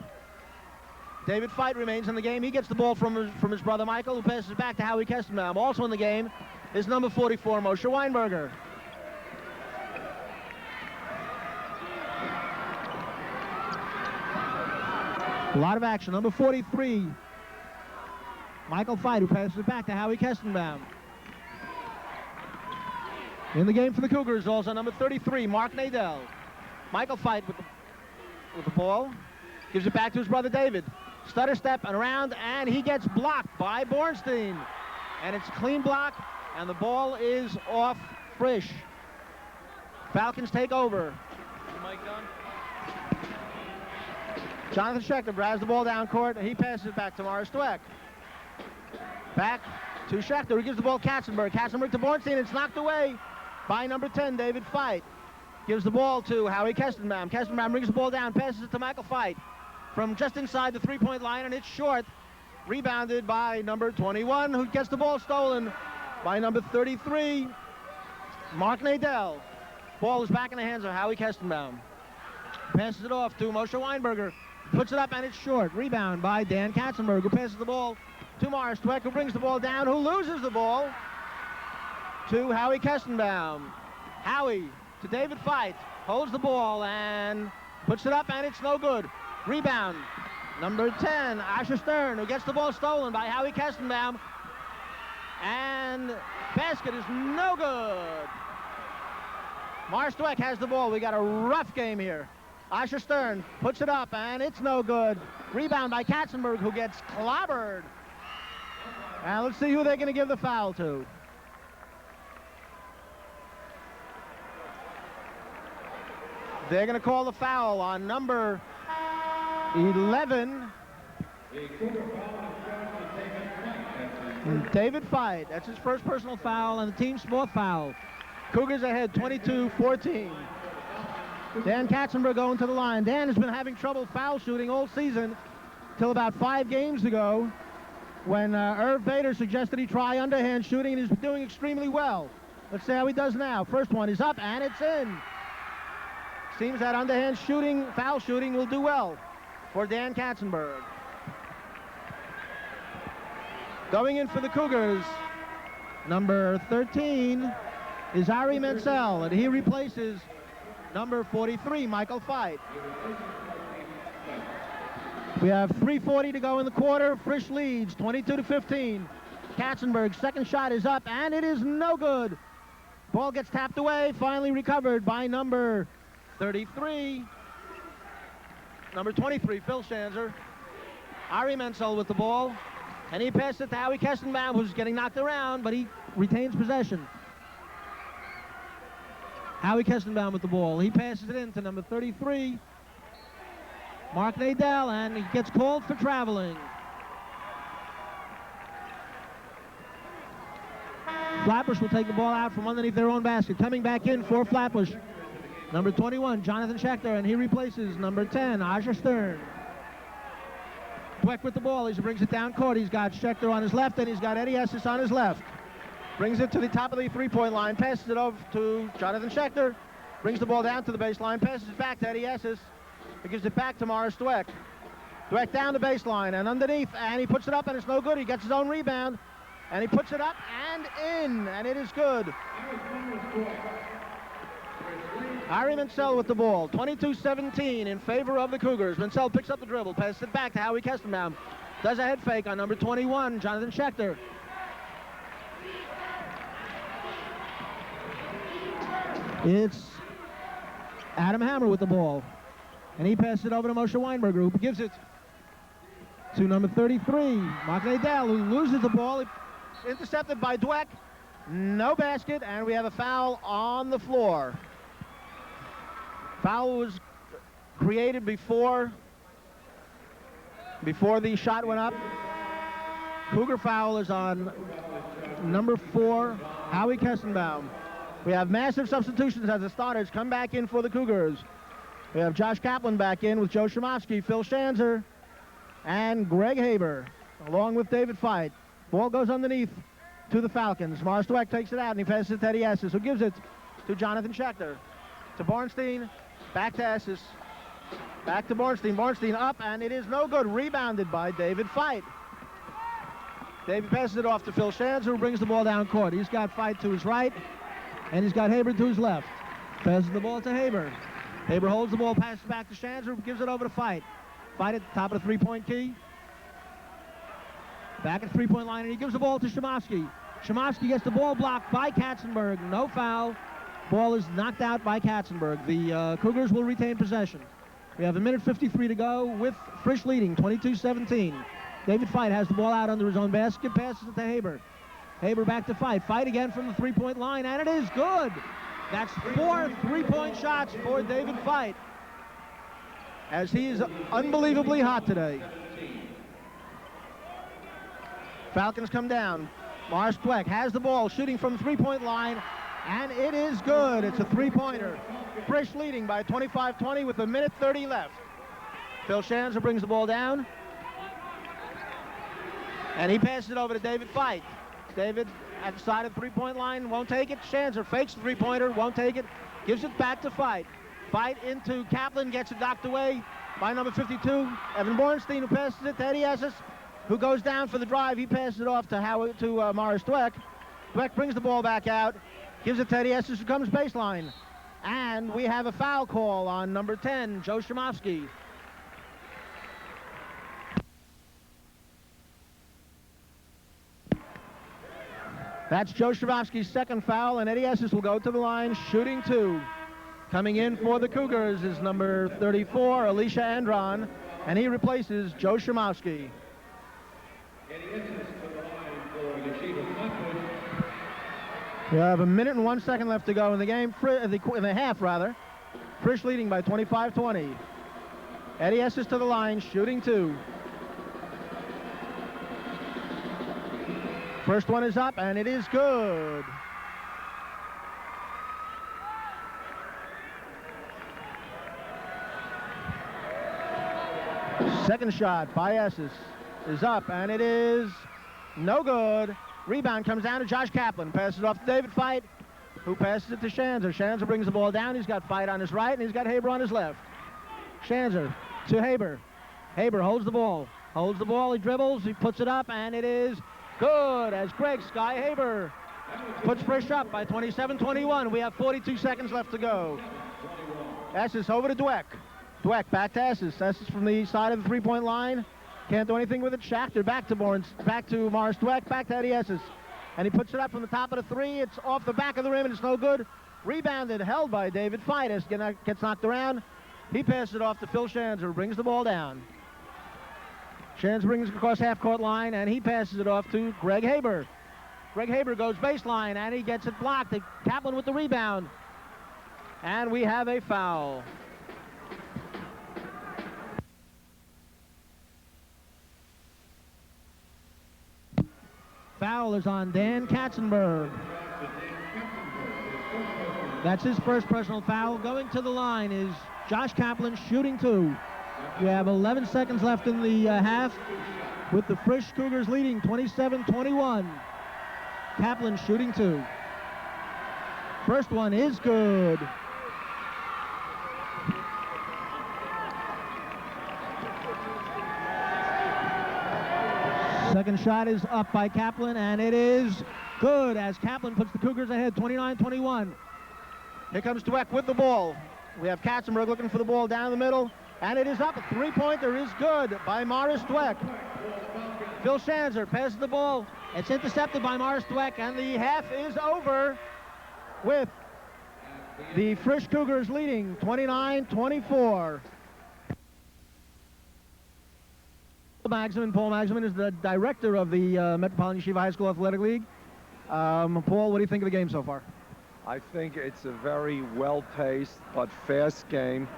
S8: David Fight remains in the game. He gets the ball from his brother Michael, who passes it back to Howie Kestenbaum. Also in the game is number 44, Moshe Weinberger. A lot of action. Number 43, Michael Fight, who passes it back to Howie Kestenbaum. In the game for the Cougars, also number 33, Mark Nadell. Michael Fight with the ball. Gives it back to his brother David. Stutter step and around, and he gets blocked by Bornstein. And it's a clean block, and the ball is off Frisch. Falcons take over.
S6: Is the mic done?
S8: Jonathan Schechter drives the ball down court, and he passes it back to Morris Dweck. Back to Schechter, who gives the ball to Katzenberg. Katzenberg to Bornstein. It's knocked away by number 10, David Fight. Gives the ball to Howie Kestenbaum. Kestenbaum brings the ball down, passes it to Michael Fight from just inside the three-point line, and it's short. Rebounded by number 21, who gets the ball stolen by number 33, Mark Nadell. Ball is back in the hands of Howie Kestenbaum. Passes it off to Moshe Weinberger. Puts it up, and it's short. Rebound by Dan Katzenberg, who passes the ball to Morris Dweck, who brings the ball down, who loses the ball to Howie Kestenbaum. Howie to David Fight, holds the ball and puts it up, and it's no good. Rebound, number 10, Asher Stern, who gets the ball stolen by Howie Kestenbaum, and basket is no good. Morris Dweck has the ball. We got a rough game here. Asher Stern puts it up, and it's no good. Rebound by Katzenberg, who gets clobbered. And let's see who they're going to give the foul to. They're going to call the foul on number 11, David Fight. That's his first personal foul and the team's fourth foul. Cougars ahead 22-14. Dan Katzenberg going to the line. Dan has been having trouble foul shooting all season till about 5 games ago when Irv Vader suggested he try underhand shooting, and he's been doing extremely well. Let's see how he does now. First one is up, and it's in. Seems that underhand shooting, foul shooting, will do well for Dan Katzenberg. Going in for the Cougars, number 13 is Ari Menzel, and he replaces number 43, Michael Fight. We have 3:40 to go in the quarter. Frisch leads 22-15. Katzenberg's second shot is up, and it is no good. Ball gets tapped away, finally recovered by number 33, number 23, Phil Schanzer. Ari Menzel with the ball, and he passes it to Howie Kestenbaum, who's getting knocked around, but he retains possession. Howie Kestenbaum with the ball. He passes it in to number 33, Mark Nadell, and he gets called for traveling. Flatbush will take the ball out from underneath their own basket. Coming back in for Flatbush, number 21, Jonathan Schechter, and he replaces number 10, Asher Stern. Dweck with the ball. He brings it down court. He's got Schechter on his left, and he's got Eddie Esses on his left. Brings it to the top of the three-point line, passes it over to Jonathan Schechter. Brings the ball down to the baseline, passes it back to Eddie Esses. He gives it back to Morris Dweck. Dweck down the baseline and underneath, and he puts it up, and it's no good. He gets his own rebound, and he puts it up and in, and it is good. Harry Mansell with the ball, 22-17 in favor of the Cougars. Mansell picks up the dribble, passes it back to Howie Kestenbaum. Does a head fake on number 21, Jonathan Schechter. It's Adam Hammer with the ball. And he passes it over to Moshe Weinberger, who gives it to number 33, Mark Nadell, who loses the ball. Intercepted by Dweck. No basket, and we have a foul on the floor. Foul was created before the shot went up. Cougar foul is on number 4, Howie Kestenbaum. We have massive substitutions as the starters come back in for the Cougars. We have Josh Kaplan back in with Joe Shimoski, Phil Schanzer, and Greg Haber, along with David Feit. Ball goes underneath to the Falcons. Morris Dweck takes it out, and he passes it to Eddie Esses, who gives it to Jonathan Schechter. To Bornstein, back to Esses. Back to Bornstein. Bornstein up, and it is no good. Rebounded by David Feit. David passes it off to Phil Schanzer, who brings the ball down court. He's got Feit to his right, and he's got Haber to his left. Passes the ball to Haber. Haber holds the ball, passes back to Schanzer, who gives it over to Feit. Feit at the top of the three-point key. Back at the three-point line, and he gives the ball to Shimoski. Shimoski gets the ball blocked by Katzenberg. No foul. Ball is knocked out by Katzenberg. The Cougars will retain possession. We have 1:53 to go with Frisch leading, 22-17. David Feit has the ball out under his own basket, passes it to Haber. Haber back to Feit. Feit again from the three-point line, and it is good. That's 4 three-point shots for David Feit, as he is unbelievably hot today. Falcons come down. Morris Dweck has the ball, shooting from the three-point line, and it is good. It's a three-pointer. Frisch leading by 25-20 with 1:30 left. Phil Schanzer brings the ball down, and he passes it over to David Feit. David at the side of the three-point line, won't take it. Schanzer fakes the three-pointer, won't take it. Gives it back to Feit. Feit into Kaplan, gets it knocked away by number 52, Evan Bornstein, who passes it to Eddie Esses, who goes down for the drive. He passes it off to Morris Dweck. Dweck brings the ball back out, gives it to Eddie Esses, who comes baseline. And we have a foul call on number 10, Joe Shimoski. That's Joe Shimoski's second foul, and Eddie Esses will go to the line, shooting 2. Coming in for the Cougars is number 34, Alicia Andron, and he replaces Joe Shimoski. We have 1:01 left to go in the game, in the half rather. Frisch leading by 25-20. Eddie Esses to the line, shooting 2. First one is up, and it is good. Second shot by Esses is up, and it is no good. Rebound comes down to Josh Kaplan. Passes it off to David Feit, who passes it to Schanzer. Schanzer brings the ball down. He's got Feit on his right, and he's got Haber on his left. Schanzer to Haber. Haber holds the ball. Holds the ball. He dribbles. He puts it up, and it is good as Greg Sky Haber puts Frisch up by 27-21. We have 42 seconds left to go. Esses over to Dweck. Dweck back to Esses. Esses from the side of the three-point line. Can't do anything with it. Schechter back to Morris Dweck, back to Eddie Esses. And he puts it up from the top of the three. It's off the back of the rim, and it's no good. Rebounded, held by David Feit. Gets knocked around. He passes it off to Phil Schanzer, who brings the ball down. Schanzer brings it across half-court line, and he passes it off to Greg Haber. Greg Haber goes baseline, and he gets it blocked. Kaplan with the rebound. And we have a foul. Foul is on Dan Katzenberg. That's his first personal foul. Going to the line is Josh Kaplan, shooting 2. We have 11 seconds left in the half, with the Frisch Cougars leading 27-21. Kaplan shooting 2. First one is good. Second shot is up by Kaplan, and it is good as Kaplan puts the Cougars ahead, 29-21. Here comes Dweck with the ball. We have Katzenberg looking for the ball down the middle, and it is up. A three-pointer is good by Morris Dweck. Phil Schanzer passes the ball. It's intercepted by Morris Dweck, and the half is over with the Frisch Cougars leading 29-24. Paul Magsamen is the director of the Metropolitan Yeshiva High School Athletic League. Paul, what do you think of the game so far?
S11: I think it's a very well-paced but fast game.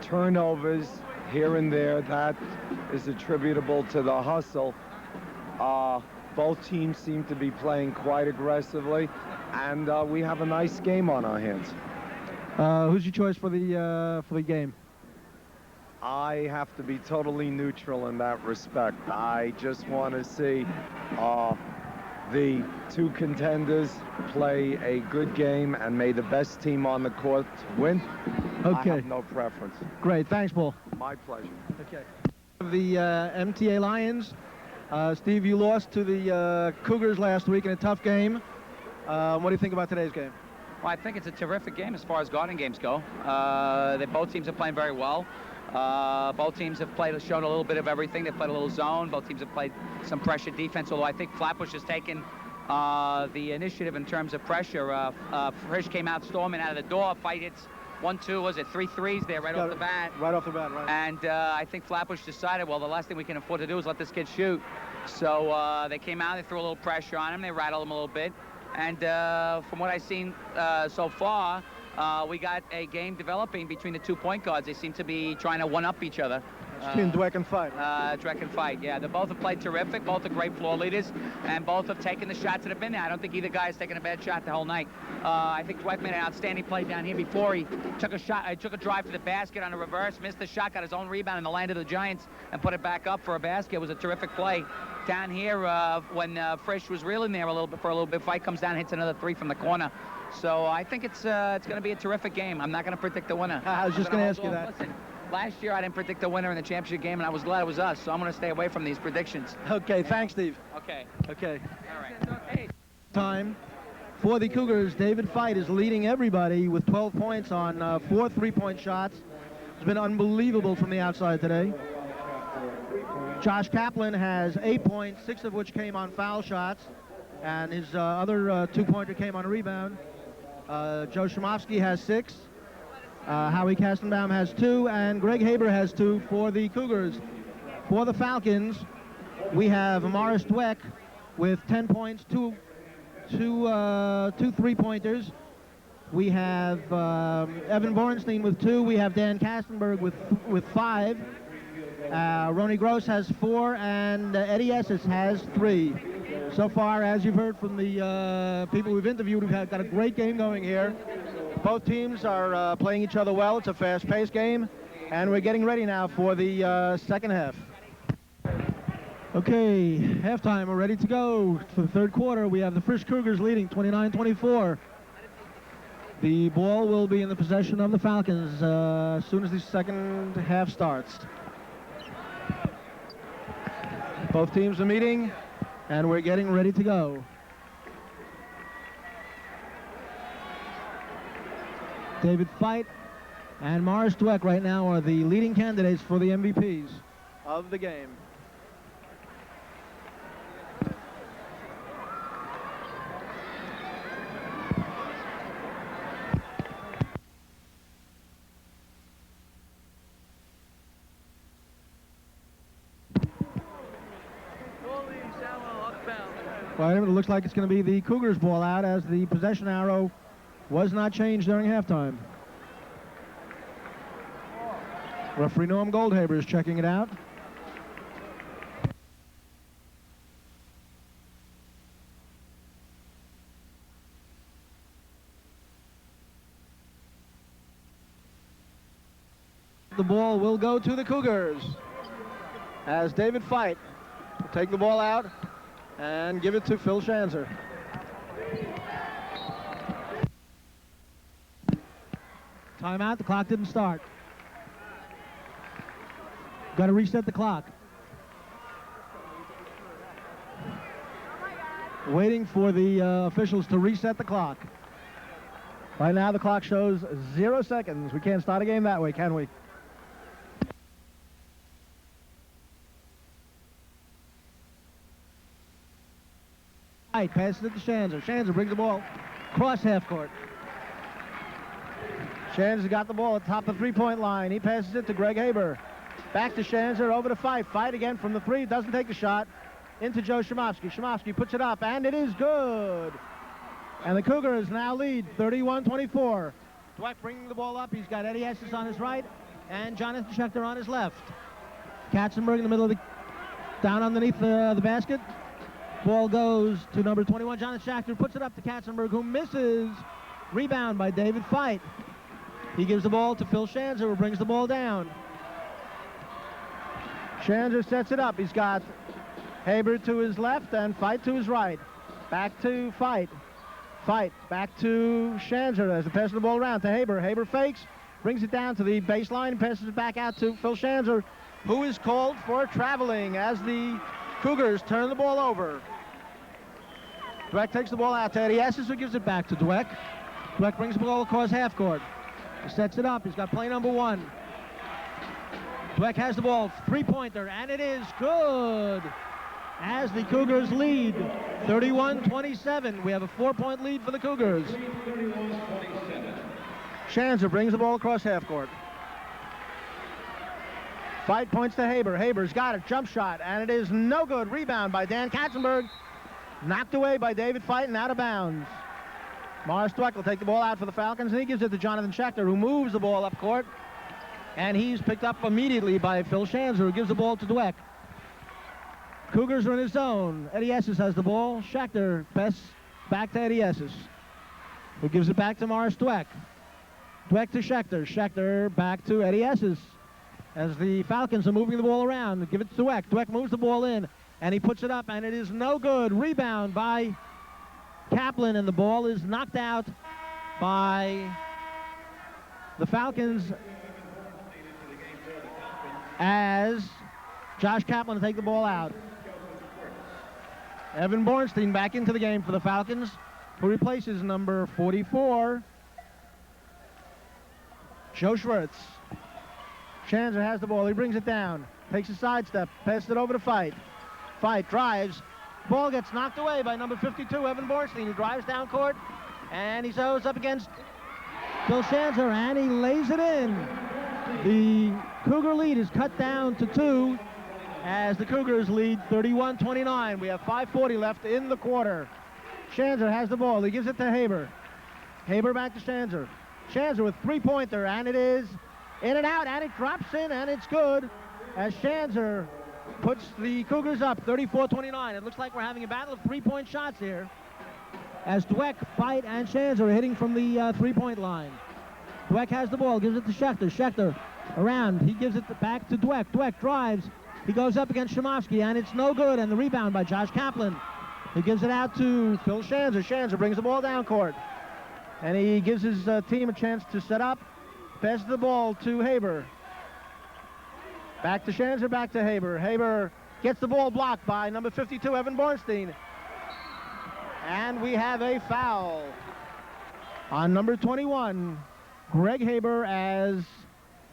S11: Turnovers here and there, that is attributable to the hustle. Both teams seem to be playing quite aggressively, and we have a nice game on our hands.
S8: Who's your choice for the game?
S11: I have to be totally neutral in that respect. I just want to see the two contenders play a good game, and may the best team on the court win.
S8: Okay.
S11: I have no preference.
S8: Great, thanks, Paul.
S11: My pleasure.
S8: Okay. The MTA Lions. Steve, you lost to the Cougars last week in a tough game. What do you think about today's game?
S12: Well, I think it's a terrific game as far as guarding games go. Both teams are playing very well. Both teams have shown a little bit of everything. They've played a little zone. Both teams have played some pressure defense, although I think Flatbush has taken the initiative in terms of pressure. Frisch came out storming out of the door. Fight hits 1-2, was it 3 threes there right off the bat?
S8: Right off the bat, right.
S12: And I think Flatbush decided, well, the last thing we can afford to do is let this kid shoot. So they came out, they threw a little pressure on him, they rattled him a little bit. And from what I've seen so far, we got a game developing between the 2 point guards. They seem to be trying to one-up each other.
S8: Between Dweck and Fight.
S12: Dweck and Fight, yeah. They both have played terrific. Both are great floor leaders, and both have taken the shots that have been there. I don't think either guy has taken a bad shot the whole night. I think Dweck made an outstanding play down here before. He took a shot, took a drive to the basket on a reverse, missed the shot, got his own rebound in the land of the Giants, and put it back up for a basket. It was a terrific play. Down here, when Frisch was reeling there for a little bit, Fight comes down, hits another 3 from the corner. So I think it's going to be a terrific game. I'm not going to predict the winner.
S8: I was just going to ask you that.
S12: Listen, last year I didn't predict the winner in the championship game, and I was glad it was us. So I'm going to stay away from these predictions.
S8: Okay, thanks, Steve.
S12: Okay.
S8: Okay.
S12: All right. Hey.
S8: Time for the Cougars. David Fight is leading everybody with 12 points on 4 3-point shots. It's been unbelievable from the outside today. Josh Kaplan has 8 points, 6 of which came on foul shots, and his other 2-pointer came on a rebound. Joe Shimofsky has 6. Howie Kastenbaum has 2, and Greg Haber has 2 for the Cougars. For the Falcons, we have Morris Dweck with 10 points, 2 3-pointers. We have Evan Borenstein with 2. We have Dan Kastenberg with 5. Ronnie Gross has 4, and Eddie Esses has 3. So far, as you've heard from the people we've interviewed, we've got a great game going here. Both teams are playing each other well. It's a fast-paced game, and we're getting ready now for the second half. Okay, halftime. We're ready to go for the third quarter. We have the Frisch Cougars leading 29-24. The ball will be in the possession of the Falcons as soon as the second half starts. Both teams are meeting, and we're getting ready to go. David Fight and Morris Dweck right now are the leading candidates for the MVPs of the game. Well, it looks like it's going to be the Cougars' ball out, as the possession arrow was not changed during halftime. Referee Norm Goldhaber is checking it out. The ball will go to the Cougars, as David Fight will take the ball out and give it to Phil Schanzer. Timeout. The clock didn't start. Got to reset the clock. Waiting for the officials to reset the clock. Right now the clock shows 0 seconds. We can't start a game that way, can we? Right, passes it to Schanzer. Schanzer brings the ball across half court. Schanzer's got the ball at the top of the three-point line. He passes it to Greg Haber. Back to Schanzer, over to Fight. Fight again from the three, doesn't take the shot. Into Joe Shimoski. Shimoski puts it up, and it is good. And the Cougars now lead 31-24. Dweck bringing the ball up. He's got Eddie Estes on his right and Jonathan Schechter on his left. Katzenberg in the middle of the, down underneath the basket. Ball goes to number 21, Jonathan Schechter, puts it up to Katzenberg, who misses. Rebound by David Fight. He gives the ball to Phil Schanzer, who brings the ball down. Schanzer sets it up. He's got Haber to his left and Fight to his right. Back to Fight. Fight back to Schanzer as he passes the ball around to Haber. Haber fakes, brings it down to the baseline, and passes it back out to Phil Schanzer, who is called for traveling as the Cougars turn the ball over. Dweck takes the ball out to Eddie Estes, who gives it back to Dweck. Dweck brings the ball across half court. He sets it up. He's got play number one. Dweck has the ball, three-pointer, and it is good. As the Cougars lead 31-27. We have a 4-point lead for the Cougars. Schanzer brings the ball across half court. Fight points to Haber. Haber's got a jump shot, and it is no good. Rebound by Dan Katzenberg. Knocked away by David Fight and out of bounds. Morris Dweck will take the ball out for the Falcons, and he gives it to Jonathan Schechter, who moves the ball up court. And he's picked up immediately by Phil Schanzer, who gives the ball to Dweck. Cougars are in his zone. Eddie Estes has the ball. Schechter passes back to Eddie Estes, who gives it back to Morris Dweck. Dweck to Schechter. Schechter back to Eddie Estes as the Falcons are moving the ball around. Give it to Dweck. Dweck moves the ball in, and he puts it up, and it is no good. Rebound by Kaplan, and the ball is knocked out by the Falcons as Josh Kaplan will take the ball out. Evan Bornstein back into the game for the Falcons, who replaces number 44, Joe Schwartz. Schanzer has the ball. He brings it down. Takes a sidestep. Passes it over to Fight. Fight drives. Ball gets knocked away by number 52, Evan Bornstein, who drives down court. And he goes up against Phil Schanzer, and he lays it in. The Cougar lead is cut down to 2 as the Cougars lead 31-29. We have 5:40 left in the quarter. Schanzer has the ball. He gives it to Haber. Haber back to Schanzer. Schanzer with three-pointer, and it is in and out, and it drops in, and it's good as Schanzer puts the Cougars up 34-29. It looks like we're having a battle of three-point shots here as Dweck, Fight, and Schanzer are hitting from the three-point line. Dweck has the ball, gives it to Schechter. Schechter around. He gives it back to Dweck. Dweck drives. He goes up against Shimoski, and it's no good. And the rebound by Josh Kaplan. He gives it out to Phil Schanzer. Schanzer brings the ball down court. And he gives his team a chance to set up. Passes the ball to Haber. Back to Schanzer, back to Haber. Haber gets the ball blocked by number 52, Evan Bornstein. And we have a foul on number 21, Greg Haber, as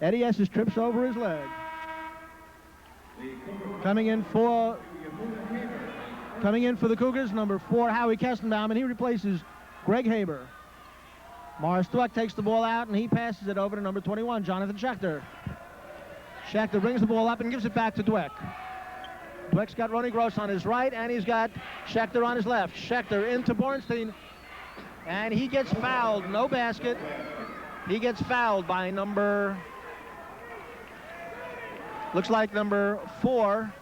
S8: Eddie Estes trips over his leg. Coming in for the Cougars, number 4, Howie Kestenbaum, and he replaces Greg Haber. Morris Dweck takes the ball out, and he passes it over to number 21, Jonathan Schechter. Schechter brings the ball up and gives it back to Dweck. Dweck's got Ronnie Gross on his right, and he's got Schechter on his left. Schechter into Bornstein, and he gets fouled. No basket. He gets fouled by number, looks like number 4,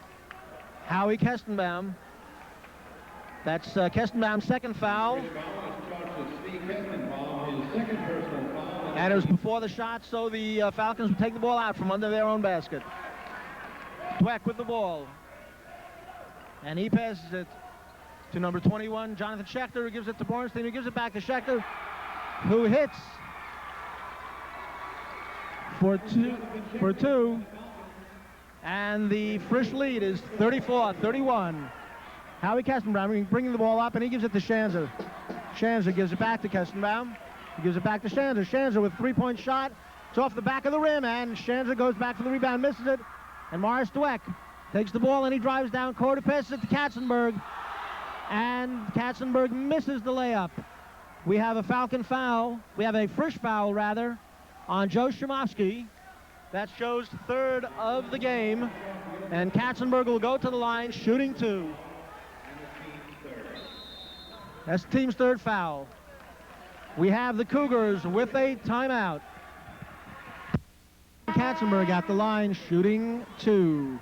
S8: Howie Kestenbaum. That's Kestenbaum's second foul. And it was before the shot, so the Falcons would take the ball out from under their own basket. Dweck with the ball. And he passes it to number 21, Jonathan Schechter, who gives it to Bornstein, who gives it back to Schechter, who hits for two. And the Frisch lead is 34-31. Howie Kestenbaum bringing the ball up, and he gives it to Schanzer. Schanzer gives it back to Kestenbaum. He gives it back to Schanzer. Schanzer with three-point shot. It's off the back of the rim, and Schanzer goes back for the rebound, misses it. And Morris Dweck takes the ball, and he drives down court, passes it to Katzenberg. And Katzenberg misses the layup. We have a Falcon foul. We have a Frisch foul, rather, on Joe Shimoski. That's Joe's third of the game. And Katzenberg will go to the line, shooting two. That's the team's third foul. We have the Cougars with a timeout. Katzenberg at the line, shooting two.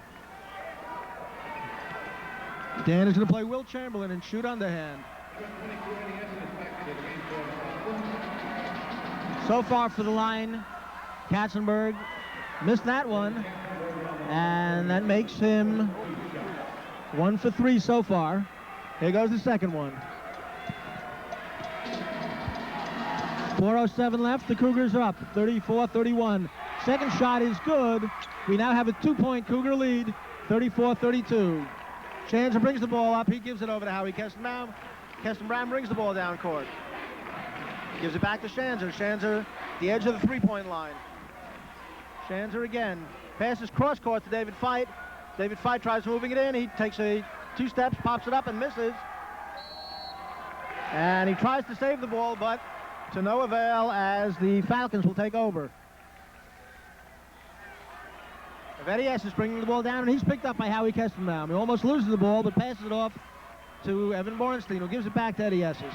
S8: Dan is going to play Will Chamberlain and shoot underhand. So far for the line, Katzenberg missed that one, and that makes him 1 for 3 so far. Here goes the second one. 4:07 left, the Cougars are up, 34-31. Second shot is good. We now have a 2-point Cougar lead, 34-32. Schanzer brings the ball up. He gives it over to Howie Kestenbaum. Kestenbaum brings the ball down court. Gives it back to Schanzer. Schanzer, the edge of the three-point line. Schanzer again. Passes cross court to David Feit. David Feit tries moving it in. He takes two steps, pops it up, and misses. And he tries to save the ball, but to no avail, as the Falcons will take over. Eddie S is bringing the ball down, and he's picked up by Howie Kestenbaum. He almost loses the ball, but passes it off to Evan Bornstein, who gives it back to Eddie Esses.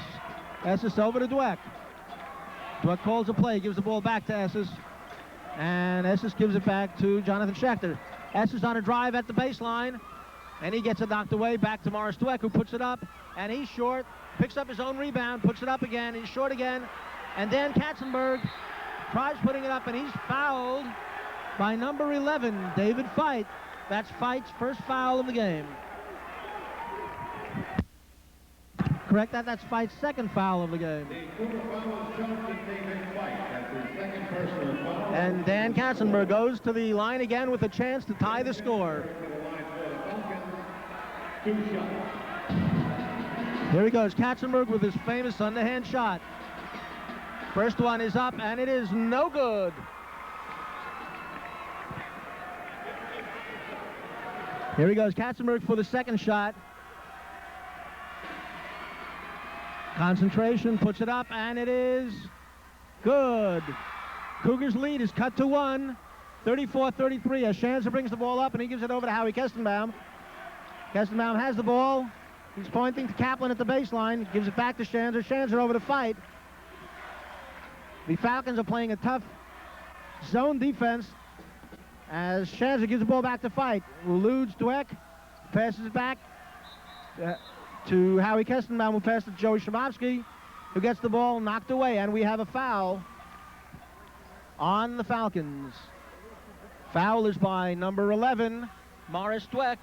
S8: Esses over to Dweck. Dweck calls a play, gives the ball back to Esses, and Esses gives it back to Jonathan Schechter. Esses on a drive at the baseline, and he gets it knocked away back to Morris Dweck, who puts it up, and he's short, picks up his own rebound, puts it up again, he's short again, and then Katzenberg tries putting it up, and he's fouled by number 11, David Feit. That's Feit's first foul of the game. Correct that, that's Feit's second foul of the game. And Dan Katzenberg goes to the line again with a chance to tie the score. Here he goes, Katzenberg with his famous underhand shot. First one is up, and it is no good. Here he goes, Katzenberg for the second shot. Concentration, puts it up, and it is good. Cougars' lead is cut to 1, 34-33, as Schanzer brings the ball up, and he gives it over to Howie Kestenbaum. Kestenbaum has the ball. He's pointing to Kaplan at the baseline, gives it back to Schanzer. Schanzer over to Feit. The Falcons are playing a tough zone defense, as Schanzer gives the ball back to Feit. Eludes Dweck, passes it back to Howie Kestenbaum, who passes to Joey Shimoski, who gets the ball knocked away, and we have a foul on the Falcons. Foul is by number 11, Morris Dweck.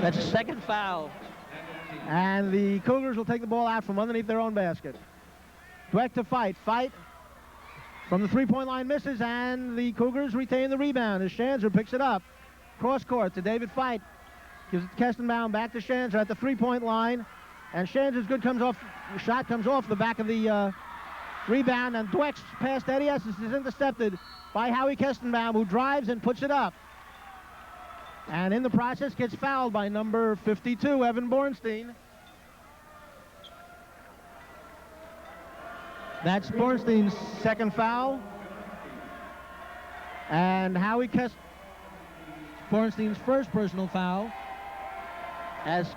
S8: That's a second foul. And the Cougars will take the ball out from underneath their own basket. Dweck to Feit. Feit from the three-point line misses, and the Cougars retain the rebound as Schanzer picks it up. Cross court to David Feit. Gives it to Kestenbaum, back to Schanzer at the three-point line. And Schanzer's shot comes off the back of the rebound, and Dweck's pass to Eddie Esses is intercepted by Howie Kestenbaum, who drives and puts it up. And in the process gets fouled by number 52, Evan Bornstein. That's Bornstein's second foul. And Howie Bornstein's first personal foul. As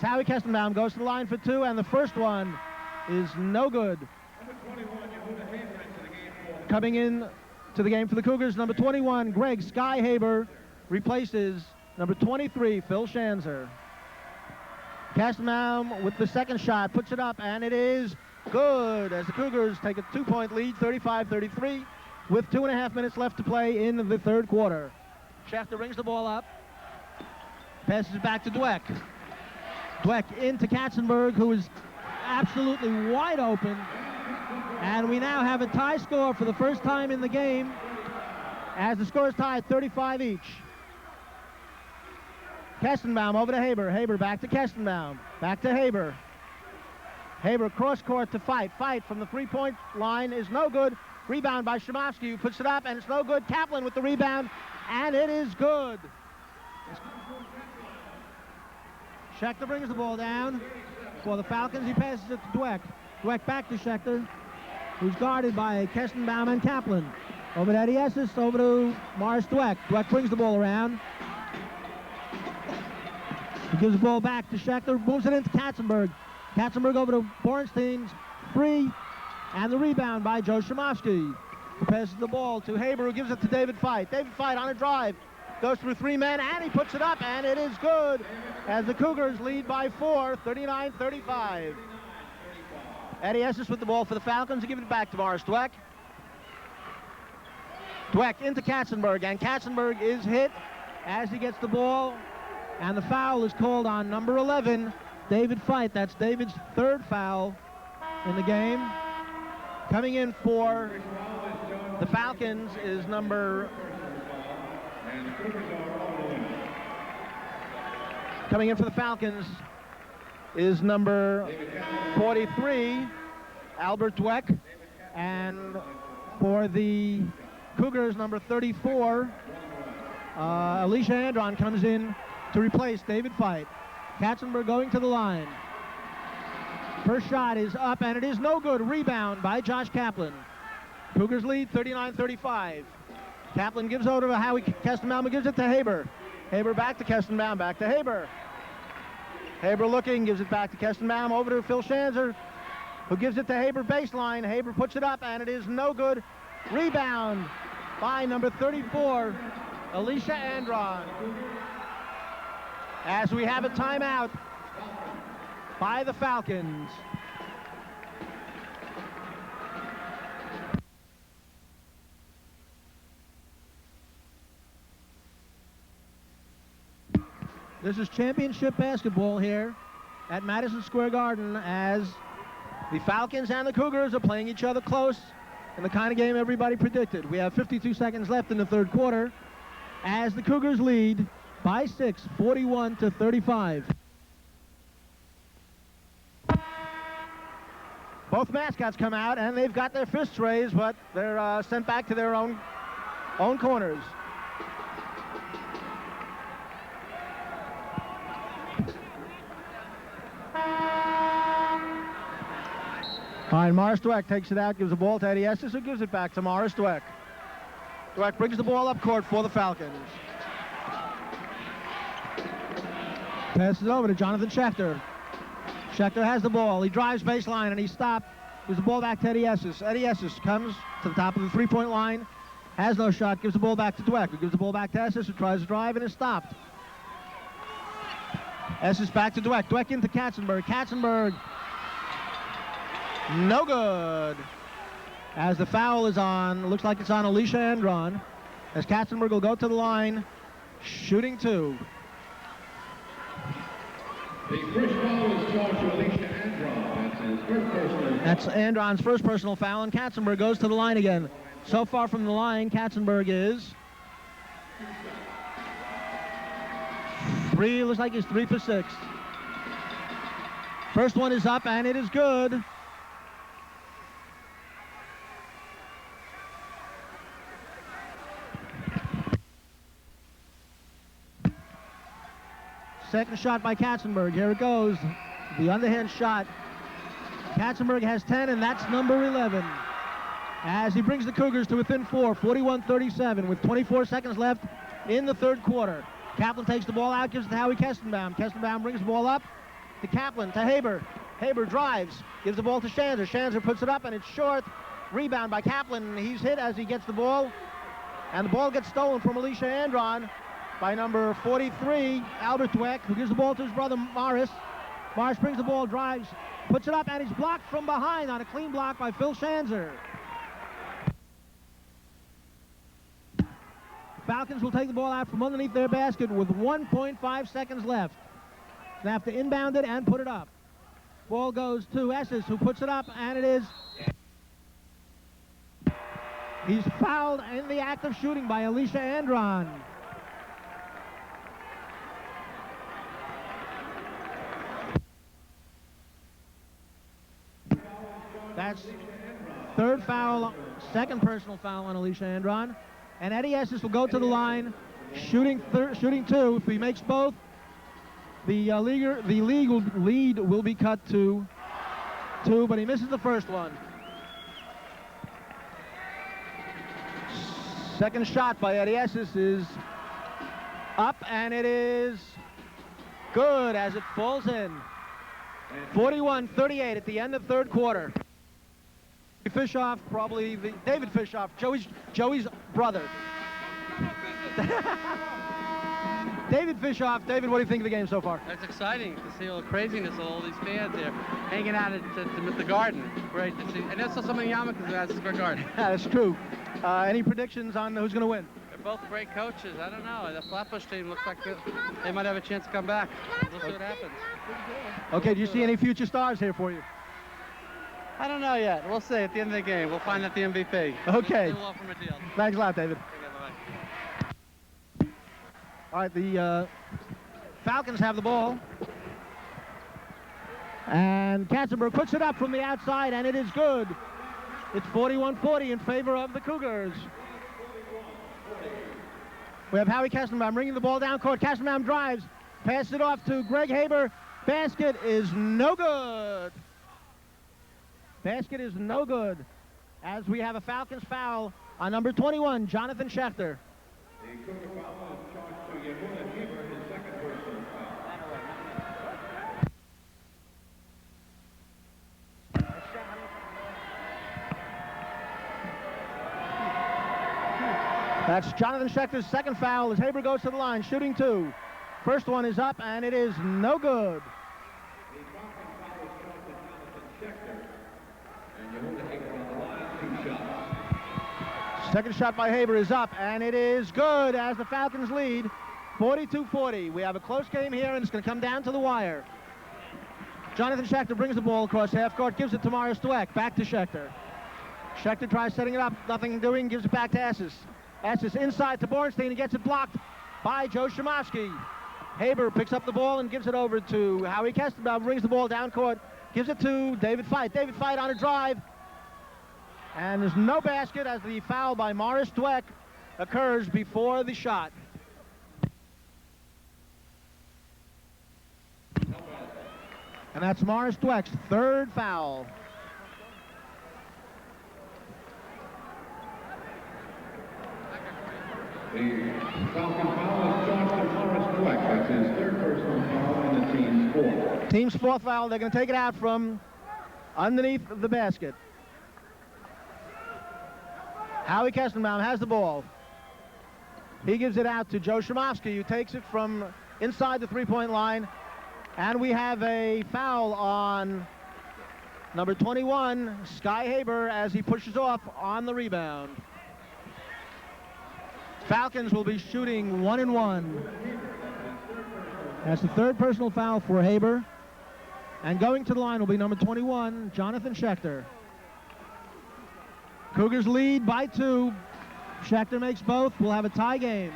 S8: Howie Kestenbaum goes to the line for two, and the first one is no good. Coming in to the game for the Cougars, number 21, Greg Sky Haber, replaces number 23, Phil Schanzer. Kestenbaum with the second shot, puts it up, and it is good, as the Cougars take a 2-point lead, 35-33, with 2.5 minutes left to play in the third quarter. Schechter rings the ball up, passes it back to Dweck. Dweck into Katzenberg, who is absolutely wide open. And we now have a tie score for the first time in the game, as the score is tied 35 each. Kestenbaum over to Haber. Haber back to Kestenbaum. Back to Haber. Haber cross court to Fight. Fight from the three-point line is no good. Rebound by Shimofsky, who puts it up, and it's no good. Kaplan with the rebound, and it is good. Schechter brings the ball down for the Falcons. He passes it to Dweck. Dweck back to Schechter, who's guarded by Kestenbaum and Kaplan. Over to Eddie Esses, over to Morris Dweck. Dweck brings the ball around. He gives the ball back to Schechter, moves it into Katzenberg. Katzenberg over to Bornstein's free, and the rebound by Joe Shimofsky, who passes the ball to Haber, who gives it to David Fight. David Fight on a drive, goes through three men, and he puts it up, and it is good, as the Cougars lead by 4, 39-35. Eddie Esses with the ball for the Falcons. He gives it back to Morris Dweck. Dweck into Katzenberg, and Katzenberg is hit as he gets the ball, and the foul is called on number 11, David Fight. That's David's third foul in the game. Coming in for the Falcons is number... Coming in for the Falcons is number 43, Albert Dweck. And for the Cougars, number 34, Alicia Andron comes in to replace David Fight. Katzenberg going to the line. First shot is up, and it is no good. Rebound by Josh Kaplan. Cougars lead 39-35. Kaplan gives over to Howie Kestenbaum, gives it to Haber. Haber back to Kestenbaum, back to Haber. Haber looking, gives it back to Kestenbaum, over to Phil Schanzer, who gives it to Haber baseline. Haber puts it up, and it is no good. Rebound by number 34, Alicia Andron. As we have a timeout by the Falcons. This is championship basketball here at Madison Square Garden, as the Falcons and the Cougars are playing each other close in the kind of game everybody predicted. We have 52 seconds left in the third quarter, as the Cougars lead by 6, 41-35. Both mascots come out, and they've got their fists raised, but they're sent back to their own corners. All right, Morris Dweck takes it out, gives the ball to Eddie Estes, who gives it back to Morris Dweck. Dweck brings the ball up court for the Falcons. Passes over to Jonathan Schechter. Schechter has the ball. He drives baseline, and he stopped. Gives the ball back to Eddie Estes. Eddie Estes comes to the top of the three-point line, has no shot, gives the ball back to Dweck, who gives the ball back to Estes, who tries to drive and is stopped. Estes back to Dweck. Dweck into Katzenberg. Katzenberg, no good. As the foul is on, looks like it's on Alicia Andron, as Katzenberg will go to the line, shooting two.
S10: The first foul is called to Alicia Andron. That's his first personal.
S8: That's Andron's first personal foul, and Katzenberg goes to the line again. So far from the line, Katzenberg is looks like he's 3 for 6. First one is up, and it is good. Second shot by Katzenberg. Here it goes. The underhand shot. Katzenberg has 10, and that's number 11. As he brings the Cougars to within 4, 41-37, with 24 seconds left in the third quarter. Kaplan takes the ball out, gives it to Howie Kestenbaum. Kestenbaum brings the ball up to Kaplan, to Haber. Haber drives, gives the ball to Schanzer. Schanzer puts it up, and it's short. Rebound by Kaplan. He's hit as he gets the ball, and the ball gets stolen from Alicia Andron by number 43, Albert Dweck, who gives the ball to his brother Morris. Morris brings the ball, drives, puts it up, and he's blocked from behind on a clean block by Phil Schanzer. Falcons will take the ball out from underneath their basket with 1.5 seconds left. They have to inbound it and put it up. Ball goes to Esses, who puts it up, and it is... He's fouled in the act of shooting by Alicia Andron. That's third foul, second personal foul on Alicia Andron. And Eddie Esses will go to the line, shooting two. If he makes both, the lead will be cut to 2, but he misses the first one. Second shot by Eddie Esses is up, and it is good as it falls in. 41-38 at the end of third quarter. Fishoff, probably David Fishoff, Joey's brother. David Fishoff. David, what do you think of the game so far?
S13: It's exciting to see all the craziness of all these fans here hanging out at the garden. Great to see. And also so many yarmulkes at the garden.
S8: That's true. Any predictions on who's going to win?
S13: They're both great coaches. I don't know. The Flatbush team looks like they might have a chance to come back. We'll see what happens.
S8: Okay, do you see any future stars here for you?
S13: I don't know yet. We'll see at the end of the game. We'll find out the MVP.
S8: Okay.
S13: We'll offer him a deal.
S8: Thanks a lot, David.
S13: Okay, bye-bye.
S8: All right, the Falcons have the ball. And Katzenberg puts it up from the outside, and it is good. It's 41-40 in favor of the Cougars. We have Howie Kestenbaum bringing the ball down court. Kestenbaum drives, passes it off to Greg Haber. Basket is no good. Basket is no good, as we have a Falcons foul on number 21, Jonathan Schechter.
S10: The Cougar foul is charged to Yehuda Heber, his second personal foul.
S8: That's Jonathan Schechter's second foul as Haber goes to the line, shooting 2. First one is up, and it is no good.
S10: The Falcons foul is charged to Jonathan Schechter. And Yehuda Heber on the line, 2 shots.
S8: Second shot by Haber is up, and it is good as the Falcons lead 42-40. We have a close game here, and it's going to come down to the wire. Jonathan Schechter brings the ball across half court, gives it to Morris Dweck. Back to Schechter. Schechter tries setting it up, nothing doing, gives it back to Esses. Esses inside to Bornstein and gets it blocked by Joe Shimoski. Haber picks up the ball and gives it over to Howie Kestenbaum, brings the ball down court, gives it to David Feit. David Feit on a drive. And there's no basket as the foul by Morris Dweck occurs before the shot. And that's Morris Dweck's third foul.
S10: The Falcon foul is charged to Morris Dweck. That's his third personal foul and the team's 4th.
S8: Team's 4th foul. They're going to take it out from underneath the basket. Howie Kestenbaum has the ball. He gives it out to Joe Shimoski, who takes it from inside the three-point line. And we have a foul on number 21, Sky Haber, as he pushes off on the rebound. Falcons will be shooting 1-1. That's the third personal foul for Haber. And going to the line will be number 21, Jonathan Schechter. Cougars lead by 2. Schechter makes both. We'll have a tie game.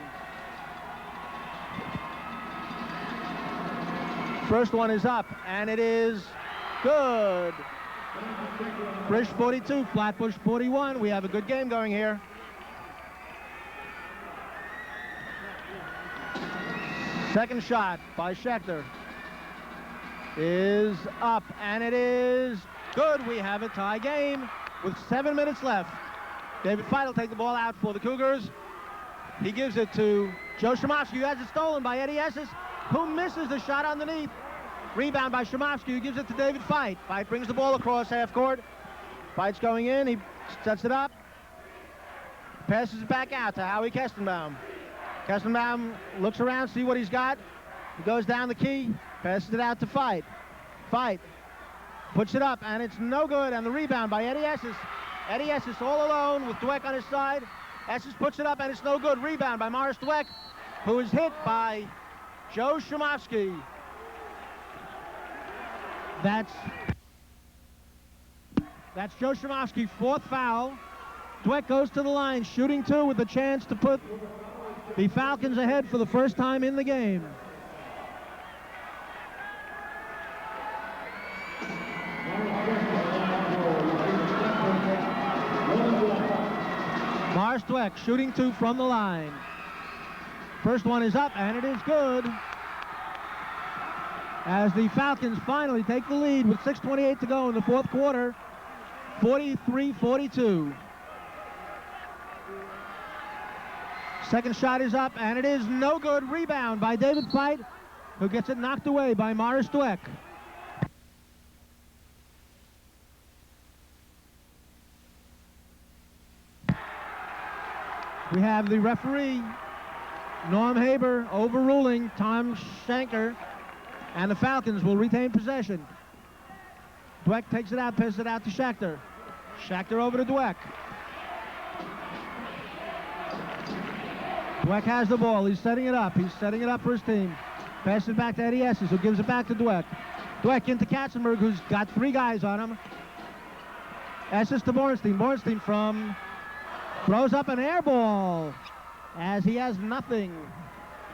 S8: First one is up, and it is good. Frisch 42, Flatbush 41. We have a good game going here. Second shot by Schechter is up, and it is good. We have a tie game with 7 minutes left. David Feit will take the ball out for the Cougars. He gives it to Joe Shimoski, who has it stolen by Eddie Esses, who misses the shot underneath. Rebound by Shimoski, who gives it to David Feit. Feit brings the ball across half court. Feit's going in. He sets it up. Passes it back out to Howie Kestenbaum. Kestenbaum looks around, see what he's got. He goes down the key, passes it out to Feit. Feit puts it up, and it's no good. And the rebound by Eddie Esses. Eddie Esses all alone with Dweck on his side. Esses puts it up, and it's no good. Rebound by Morris Dweck, who is hit by Joe Shimoski. That's Joe Shimofsky, 4th foul. Dweck goes to the line, shooting 2 with the chance to put the Falcons ahead for the first time in the game. Morris Dweck shooting 2 from the line. First one is up, and it is good. As the Falcons finally take the lead with 6:28 to go in the 4th quarter, 43-42. Second shot is up, and it is no good. Rebound by David Feit, who gets it knocked away by Morris Dweck. We have the referee, Norm Haber, overruling Tom Shanker, and the Falcons will retain possession. Dweck takes it out, passes it out to Schachter. Schachter over to Dweck. Dweck has the ball. He's setting it up. He's setting it up for his team. Passes it back to Eddie Esses, who gives it back to Dweck. Dweck into Katzenberg, who's got 3 guys on him. Esses to Bornstein. Bornstein from... throws up an air ball as he has nothing.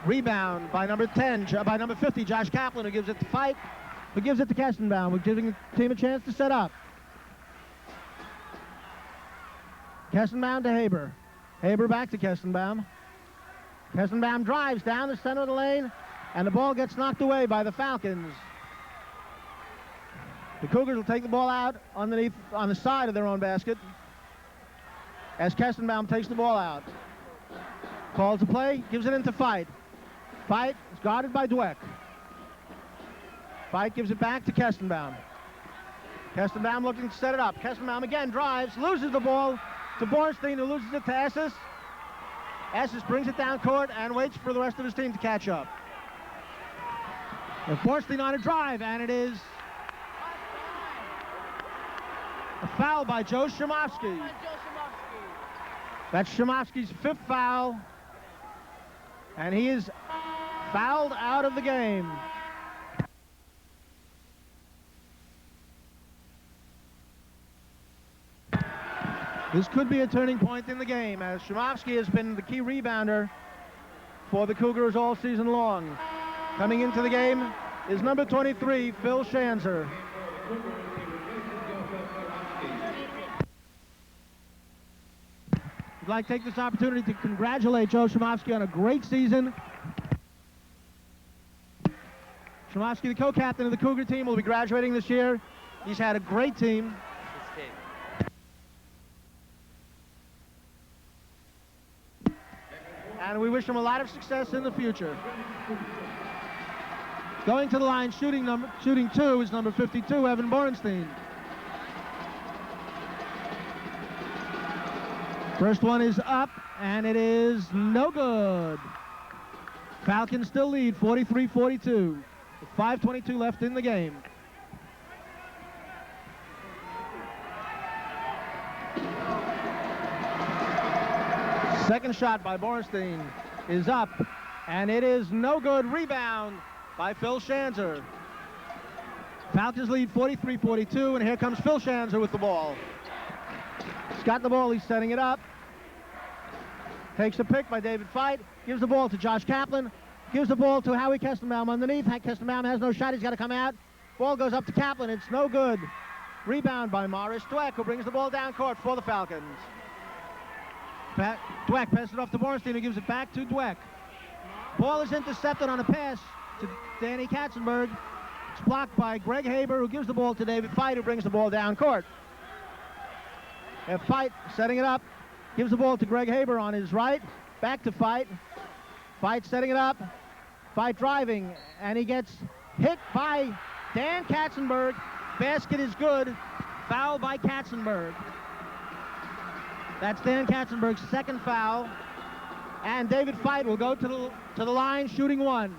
S8: Rebound by number 50, Josh Kaplan, who gives it to Feit, who gives it to Kestenbaum, who's giving the team a chance to set up. Kestenbaum to Haber. Haber back to Kestenbaum. Kestenbaum drives down the center of the lane, and the ball gets knocked away by the Falcons. The Cougars will take the ball out underneath on the side of their own basket as Kestenbaum takes the ball out. Calls the play, gives it into Feit. Feit is guarded by Dweck. Feit gives it back to Kestenbaum. Kestenbaum looking to set it up. Kestenbaum again drives, loses the ball to Bornstein, who loses it to Esses. Esses brings it down court and waits for the rest of his team to catch up. And Bornstein on a drive, and it is a foul by Joe Shimofsky. That's Shimofsky's 5th foul, and he is fouled out of the game. This could be a turning point in the game, as Shimofsky has been the key rebounder for the Cougars all season long. Coming into the game is number 23, Phil Schanzer. I'd like to take this opportunity to congratulate Joe Shimofsky on a great season. Shimofsky, the co-captain of the Cougar team, will be graduating this year. He's had a great team. And we wish him a lot of success in the future. Going to the line, shooting 2 is number 52, Evan Bornstein. First one is up, and it is no good. Falcons still lead 43-42. With 5:22 left in the game. Second shot by Bornstein is up, and it is no good. Rebound by Phil Schanzer. Falcons lead 43-42, and here comes Phil Schanzer with the ball. He's got the ball, he's setting it up. Takes a pick by David Feit, gives the ball to Josh Kaplan, gives the ball to Howie Kestenbaum underneath. Kestenbaum has no shot, he's got to come out. Ball goes up to Kaplan, it's no good. Rebound by Morris Dweck, who brings the ball down court for the Falcons. Dweck passes it off to Bornstein, who gives it back to Dweck. Ball is intercepted on a pass to Danny Katzenberg. It's blocked by Greg Haber, who gives the ball to David Feit, who brings the ball down court. And Feit setting it up, gives the ball to Greg Haber on his right, back to Feit. Feit setting it up, Feit driving, and he gets hit by Dan Katzenberg. Basket is good, foul by Katzenberg. That's Dan Katzenberg's 2nd foul, and David Feit will go to the line, shooting 1.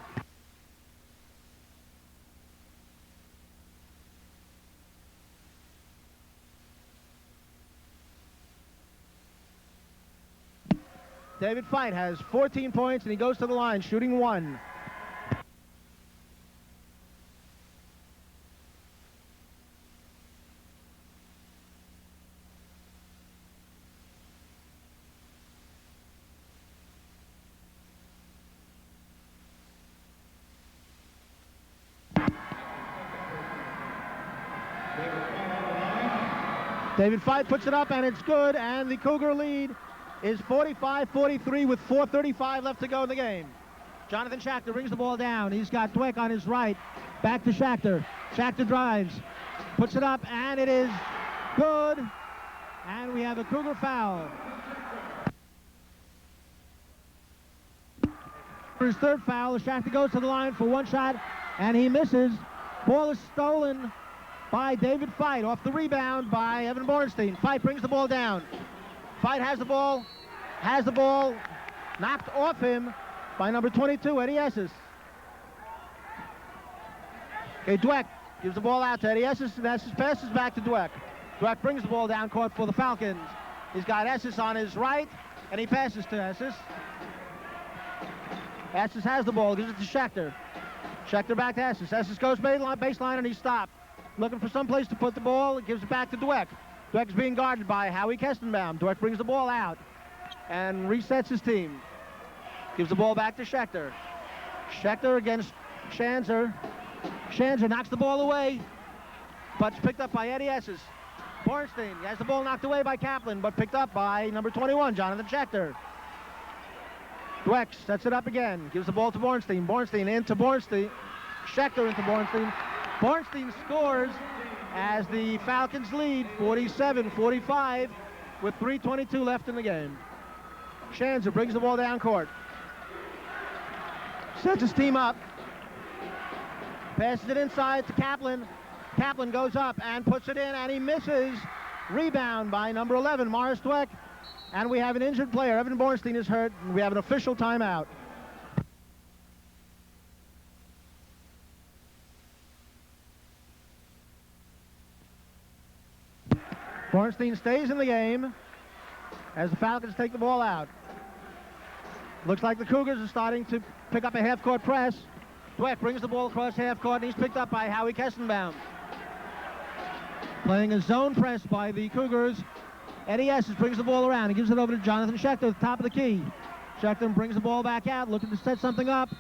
S8: David Feit has 14 points, and he goes to the line, shooting 1. David Fight puts it up, and it's good, and the Cougar lead is 45-43 with 4:35 left to go in the game. Jonathan Schachter brings the ball down. He's got Dweck on his right. Back to Schachter. Schachter drives, puts it up, and it is good. And we have a Cougar foul. For his third foul, Schachter goes to the line for one shot, and he misses. Ball is stolen by David Fight off the rebound by Evan Bornstein. Fight brings the ball down. Fight has the ball, knocked off him by number 22, Eddie Esses. Okay, Dweck gives the ball out to Eddie Esses, and Esses passes back to Dweck. Dweck brings the ball down court for the Falcons. He's got Esses on his right, and he passes to Esses. Esses has the ball, gives it to Schachter. Schachter back to Esses. Esses goes baseline, and he stopped. Looking for some place to put the ball, gives it back to Dweck. Dweck is being guarded by Howie Kestenbaum. Dweck brings the ball out and resets his team. Gives the ball back to Schachter. Schachter against Schanzer. Schanzer knocks the ball away, but it's picked up by Eddie Esses. Bornstein has the ball knocked away by Kaplan, but picked up by number 21, Jonathan Schachter. Dweck sets it up again, gives the ball to Bornstein. Bornstein into Bornstein. Schachter into Bornstein. Bornstein scores as the Falcons lead 47-45 with 3:22 left in the game. Schanzer brings the ball down court. Sets his team up. Passes it inside to Kaplan. Kaplan goes up and puts it in, and he misses. Rebound by number 11, Morris Dweck. And we have an injured player. Evan Bornstein is hurt, and we have an official timeout. Bornstein stays in the game as the Falcons take the ball out. Looks like the Cougars are starting to pick up a half-court press. Dweck brings the ball across half-court, and he's picked up by Howie Kestenbaum. Playing a zone press by the Cougars. Eddie Esses brings the ball around. He gives it over to Jonathan Schachter at the top of the key. Schachter brings the ball back out, looking to set something up.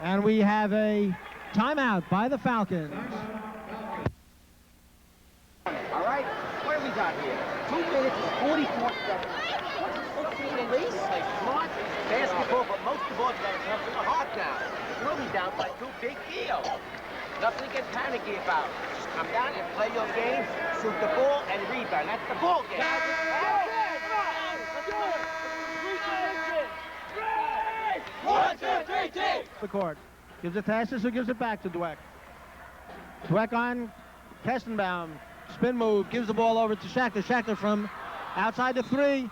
S8: And we have a timeout by the Falcons.
S4: All right, what have we got here? 2 minutes and 44 seconds. What's the release? Like smart basketball, but most of all, you got to come from the heart now. You're only down by 2, big deal. Nothing to get panicky about. Just come down and play your game, shoot the ball, and rebound. That's the ball game.
S5: One, two, three, take.
S8: The court. Gives it to Esses, who gives it back to Dweck. Dweck on Kestenbaum. Spin move, gives the ball over to Schachter. Schachter from outside the 3.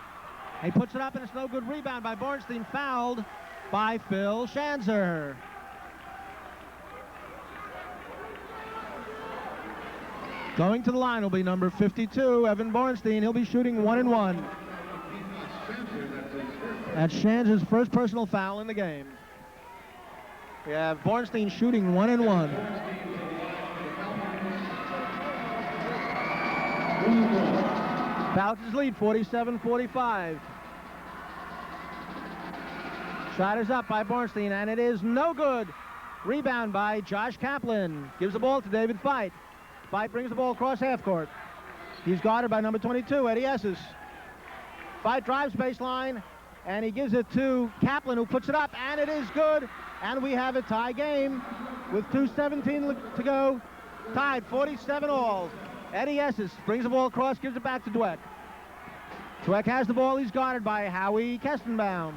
S8: He puts it up, and it's no good. Rebound by Bornstein, fouled by Phil Schanzer. Going to the line will be number 52, Evan Bornstein. He'll be shooting 1 and 1. That's Schanzer's first personal foul in the game. We have Bornstein shooting 1 and 1. Falcons lead 47-45. Shot is up by Bornstein, and it is no good. Rebound by Josh Kaplan. Gives the ball to David Fight. Fight brings the ball across half court. He's guarded by number 22, Eddie Esses. Fight drives baseline, and he gives it to Kaplan, who puts it up, and it is good. And we have a tie game with 2:17 to go. Tied 47 all. Eddie Esses brings the ball across, gives it back to Dweck. Dweck has the ball. He's guarded by Howie Kestenbaum.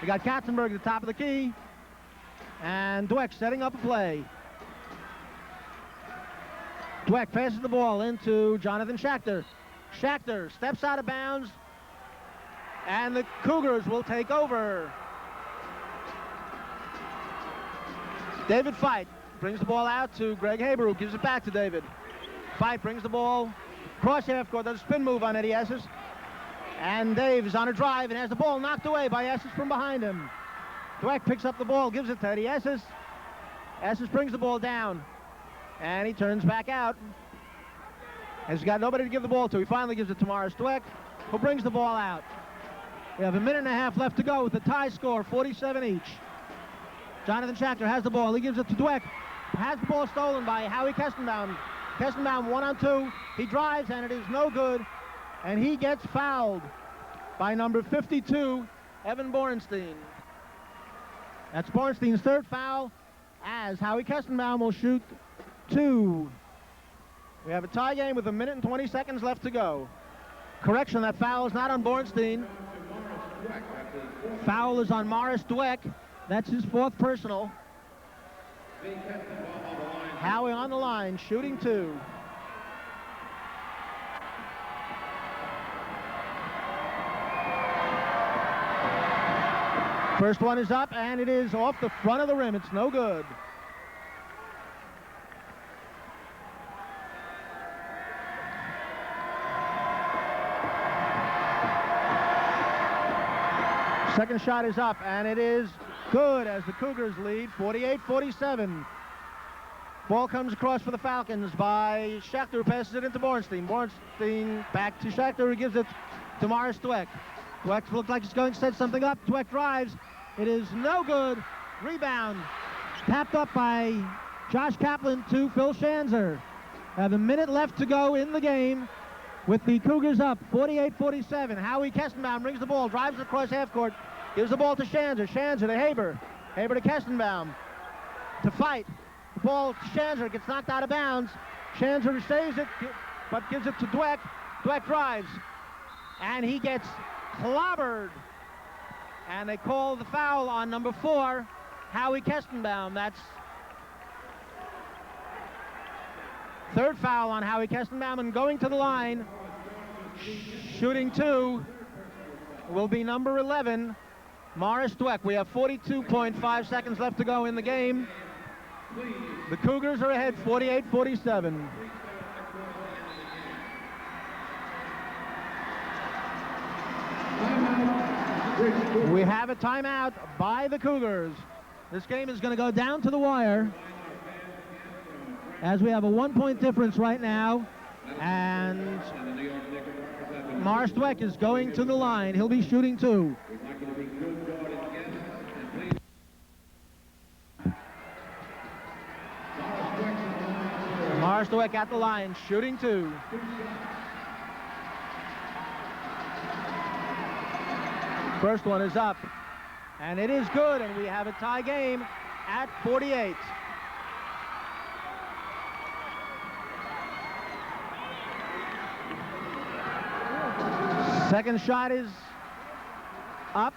S8: We got Katzenberg at the top of the key. And Dweck setting up a play. Dweck passes the ball into Jonathan Schachter. Schachter steps out of bounds, and the Cougars will take over. David Fight brings the ball out to Greg Haber, who gives it back to David. Fight brings the ball cross half court. Does a spin move on Eddie Esses. And Dave is on a drive and has the ball knocked away by Esses from behind him. Dweck picks up the ball, gives it to Eddie Esses. Esses brings the ball down, and he turns back out. Has got nobody to give the ball to. He finally gives it to Morris Dweck, who brings the ball out. We have a minute and a half left to go with the tie score, 47 each. Jonathan Schachter has the ball. He gives it to Dweck. Has the ball stolen by Howie Kestenbaum. Kestenbaum 1-on-2. He drives, and it is no good. And he gets fouled by number 52, Evan Bornstein. That's Bornstein's third foul, as Howie Kestenbaum will shoot 2. We have a tie game with 1 minute and 20 seconds left to go. Correction, that foul is not on Bornstein. Foul is on Morris Dweck. That's his 4th personal. Howie on the line, shooting 2. First one is up, and it is off the front of the rim. It's no good. Second shot is up, and it is good as the Cougars lead 48-47. Ball comes across for the Falcons by Schechter, who passes it into Bornstein. Bornstein back to Schechter, who gives it to Morris Dweck. Dweck looks like he's going to set something up. Dweck drives. It is no good. Rebound. Tapped up by Josh Kaplan to Phil Schanzer. Have 1 minute left to go in the game with the Cougars up 48-47. Howie Kestenbaum brings the ball, drives across half court, gives the ball to Schanzer. Schanzer to Haber. Haber to Kestenbaum. To fight. The ball to Schanzer gets knocked out of bounds. Schanzer saves it, but gives it to Dweck. Dweck drives. And he gets clobbered. And they call the foul on number 4, Howie Kestenbaum. That's third foul on Howie Kestenbaum, and going to the line, shooting 2, will be number 11, Morris Dweck. We have 42.5 seconds left to go in the game. The Cougars are ahead 48-47. We have a timeout by the Cougars. This game is going to go down to the wire, as we have a 1-point difference right now, and Morris Dweck is going to the line. He'll be shooting 2. Morris Dweck at the line, shooting 2. First one is up, and it is good, and we have a tie game at 48. Second shot is up,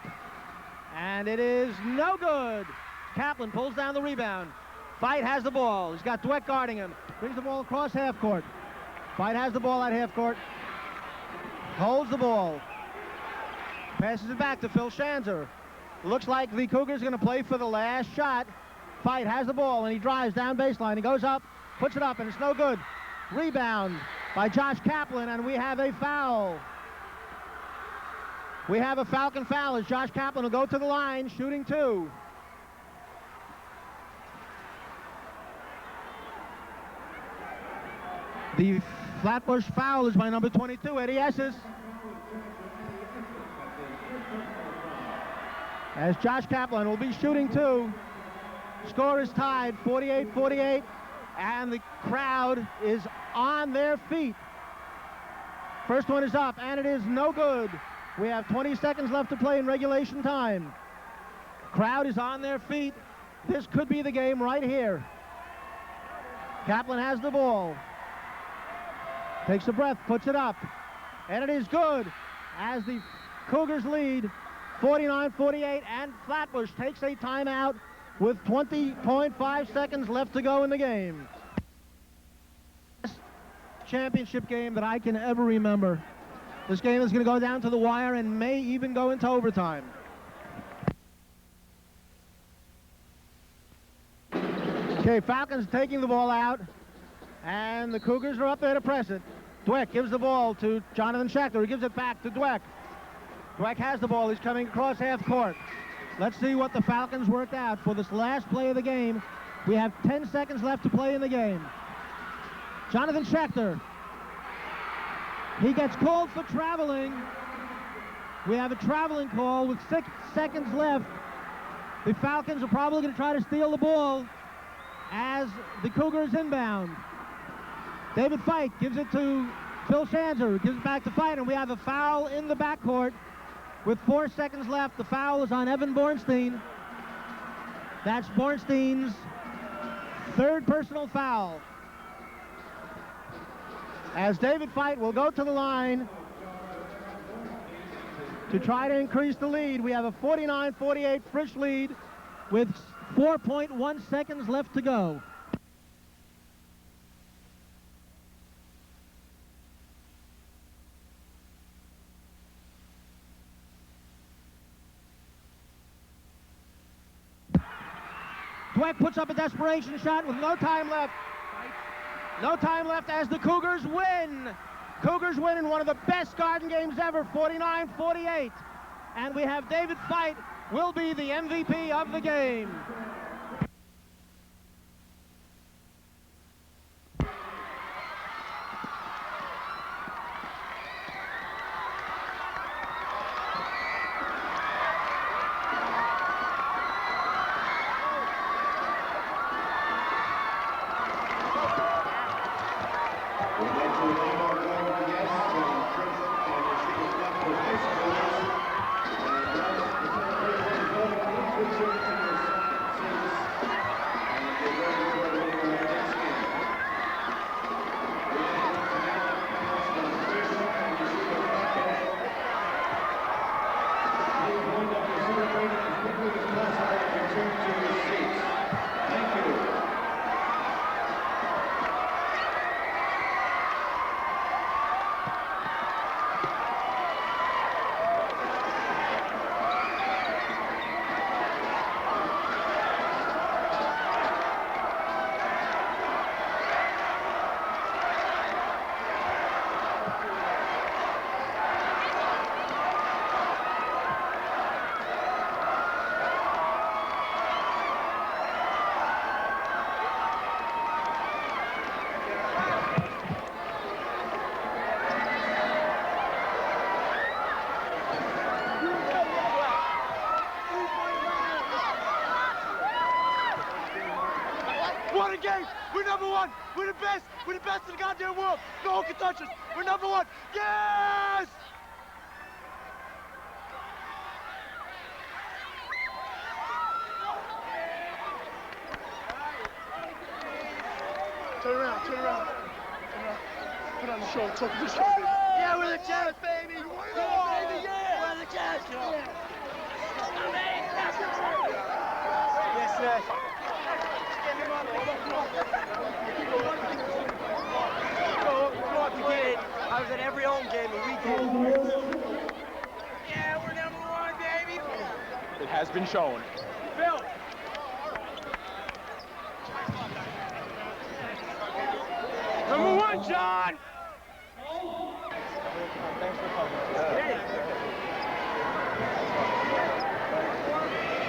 S8: and it is no good. Kaplan pulls down the rebound. Fight has the ball. He's got Dweck guarding him. Brings the ball across half court. Fight has the ball at half court. Holds the ball. Passes it back to Phil Schanzer. Looks like the Cougars are going to play for the last shot. Fight has the ball, and he drives down baseline. He goes up, puts it up, and it's no good. Rebound by Josh Kaplan, and we have a foul. We have a Falcon foul as Josh Kaplan will go to the line, shooting 2. The Flatbush foul is by number 22, Eddie Esses. As Josh Kaplan will be shooting 2. Score is tied, 48-48, and the crowd is on their feet. First one is up, and it is no good. We have 20 seconds left to play in regulation time. Crowd is on their feet. This could be the game right here. Kaplan has the ball. Takes a breath, puts it up, and it is good as the Cougars lead 49-48, and Flatbush takes a timeout with 20.5 seconds left to go in the game. Best championship game that I can ever remember. This game is going to go down to the wire and may even go into overtime. Okay, Falcons taking the ball out, and the Cougars are up there to press it. Dweck gives the ball to Jonathan Schechter. He gives it back to Dweck. Dweck has the ball. He's coming across half court. Let's see what the Falcons worked out for this last play of the game. We have 10 seconds left to play in the game. Jonathan Schechter. He gets called for traveling. We have a traveling call with 6 seconds left. The Falcons are probably going to try to steal the ball as the Cougars inbound. David Feit gives it to Phil Shanzer, who gives it back to Feit, and we have a foul in the backcourt with 4 seconds left. The foul is on Evan Bornstein. That's Bornstein's third personal foul. As David Feit will go to the line to try to increase the lead. We have a 49-48 Frisch lead with 4.1 seconds left to go. Dweck puts up a desperation shot with no time left. No time left as the Cougars win. Cougars win in one of the best Garden games ever, 49-48. And we have David Feit will be the MVP of the game.
S3: What a game! We're number one! We're the best! We're the best in the goddamn world! No one can touch us! We're number one! Yes!
S14: Turn around, turn around. Put on the show, talk to the show, baby.
S3: Yeah, we're the champs, baby! Yeah, baby, yeah! We're the champs!
S14: Yes, sir.
S3: I was at every home game and we did. Yeah, we're number one, baby!
S14: It has been shown.
S3: Phil! Number one, John!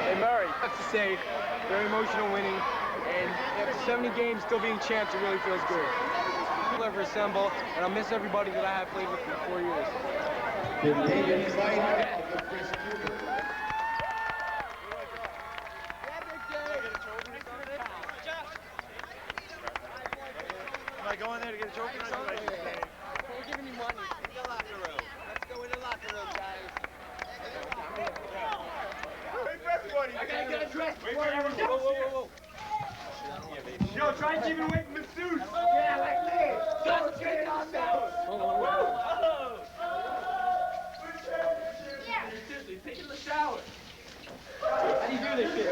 S14: Hey, Murray, I have to say, very emotional winning, and after 70 games still being champs, it really feels good. We'll ever assemble, and I'll miss everybody that I have played with for 4 years.
S10: David Feit of the Frisch Cougars.
S3: Am I going there to get a trophy or something? We're giving you money. In the locker room. Let's go in the locker room, guys. Wait for everybody. I gotta get a dress. Wait for everybody. Whoa, whoa, whoa. Yo, try and keep it away from the suits. Yeah, like this. Let's get it on now. Seriously, take it in the shower. How do you do this shit?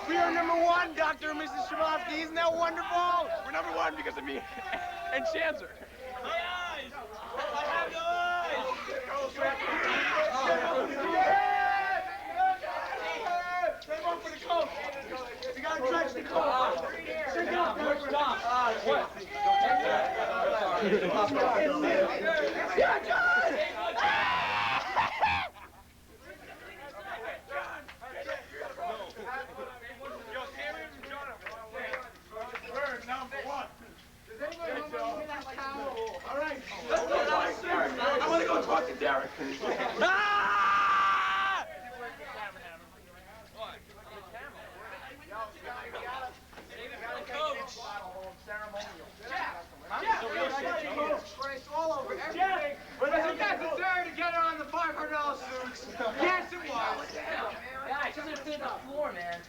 S3: We are number one, Dr. and Mrs. Shabowski. Isn't that wonderful? We're number one because of me and Shanzer. We gotta dredge the coat. I want to go talk to Derek.
S6: All over everything. Was it necessary to get her on the $500 suits? Yes, it was.
S1: Guys, just gonna clean the floor, man.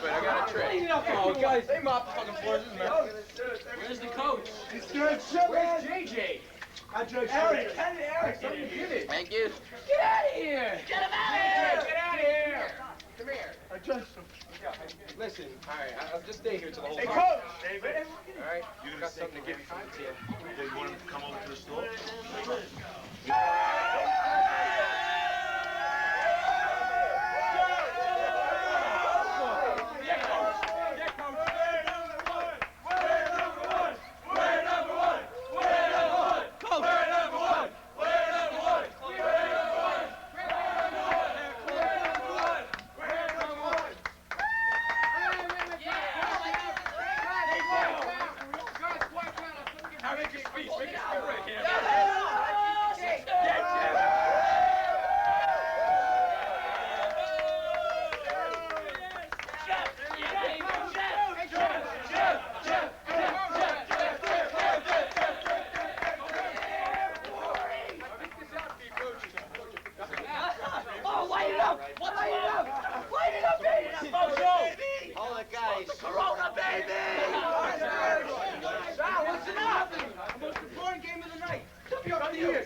S14: Wait, I got a trick. Oh, guys, they mop the fucking floors.
S1: Where's the coach?
S3: He's good.
S6: Where's JJ?
S3: Eric, give it.
S1: Thank you.
S6: Get out of here!
S1: Get him out of here!
S6: Get out of here! Come here.
S14: Listen, all right, I'll just stay here till the whole
S3: Hey,
S14: time.
S3: coach. David.
S14: All right, you got something to give you for the team.
S10: You want him to come over to the store?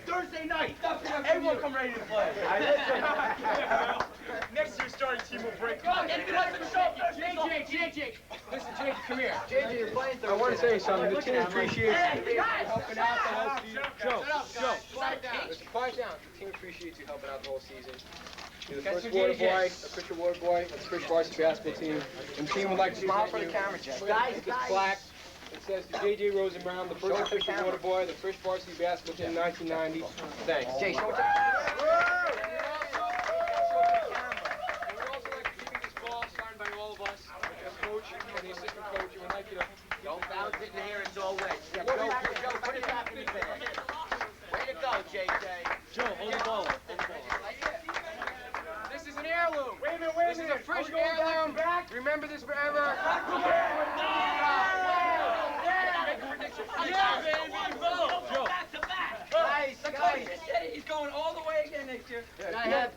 S3: Thursday night. Everyone come ready to play. Next year's starting team will break.
S6: JJ. Listen, JJ, come here. JJ, you're playing Thursday.
S14: I want to say something. The team appreciates you helping out the whole season. Joe.
S6: Quiet down.
S14: Listen, quiet down. The team appreciates you helping out the whole season. You're the first water boy, official water boy of the Frisch varsity basketball team. And the team would like to
S6: Smile for the camera, Jack.
S14: Guys, plaque. It says to J.J. Rosenbaum, the first official water boy of the Frisch varsity basketball team in 1990. Thanks.
S6: Jay, show it to
S14: And we'd also like to give you this ball signed by all of us, the coach and the assistant coach. We would like you to...
S9: Don't bounce it in here, it's all wet.
S6: Joe, put it back in his bag.
S9: Way to go, JJ.
S8: Joe, hold the ball.
S6: This is an heirloom.
S3: Wait a minute.
S6: This is a Frisch heirloom. Remember this forever.
S1: Yeah, baby, go! Back to back!
S6: Guys,
S1: He's going all the way again next year.
S9: Can I have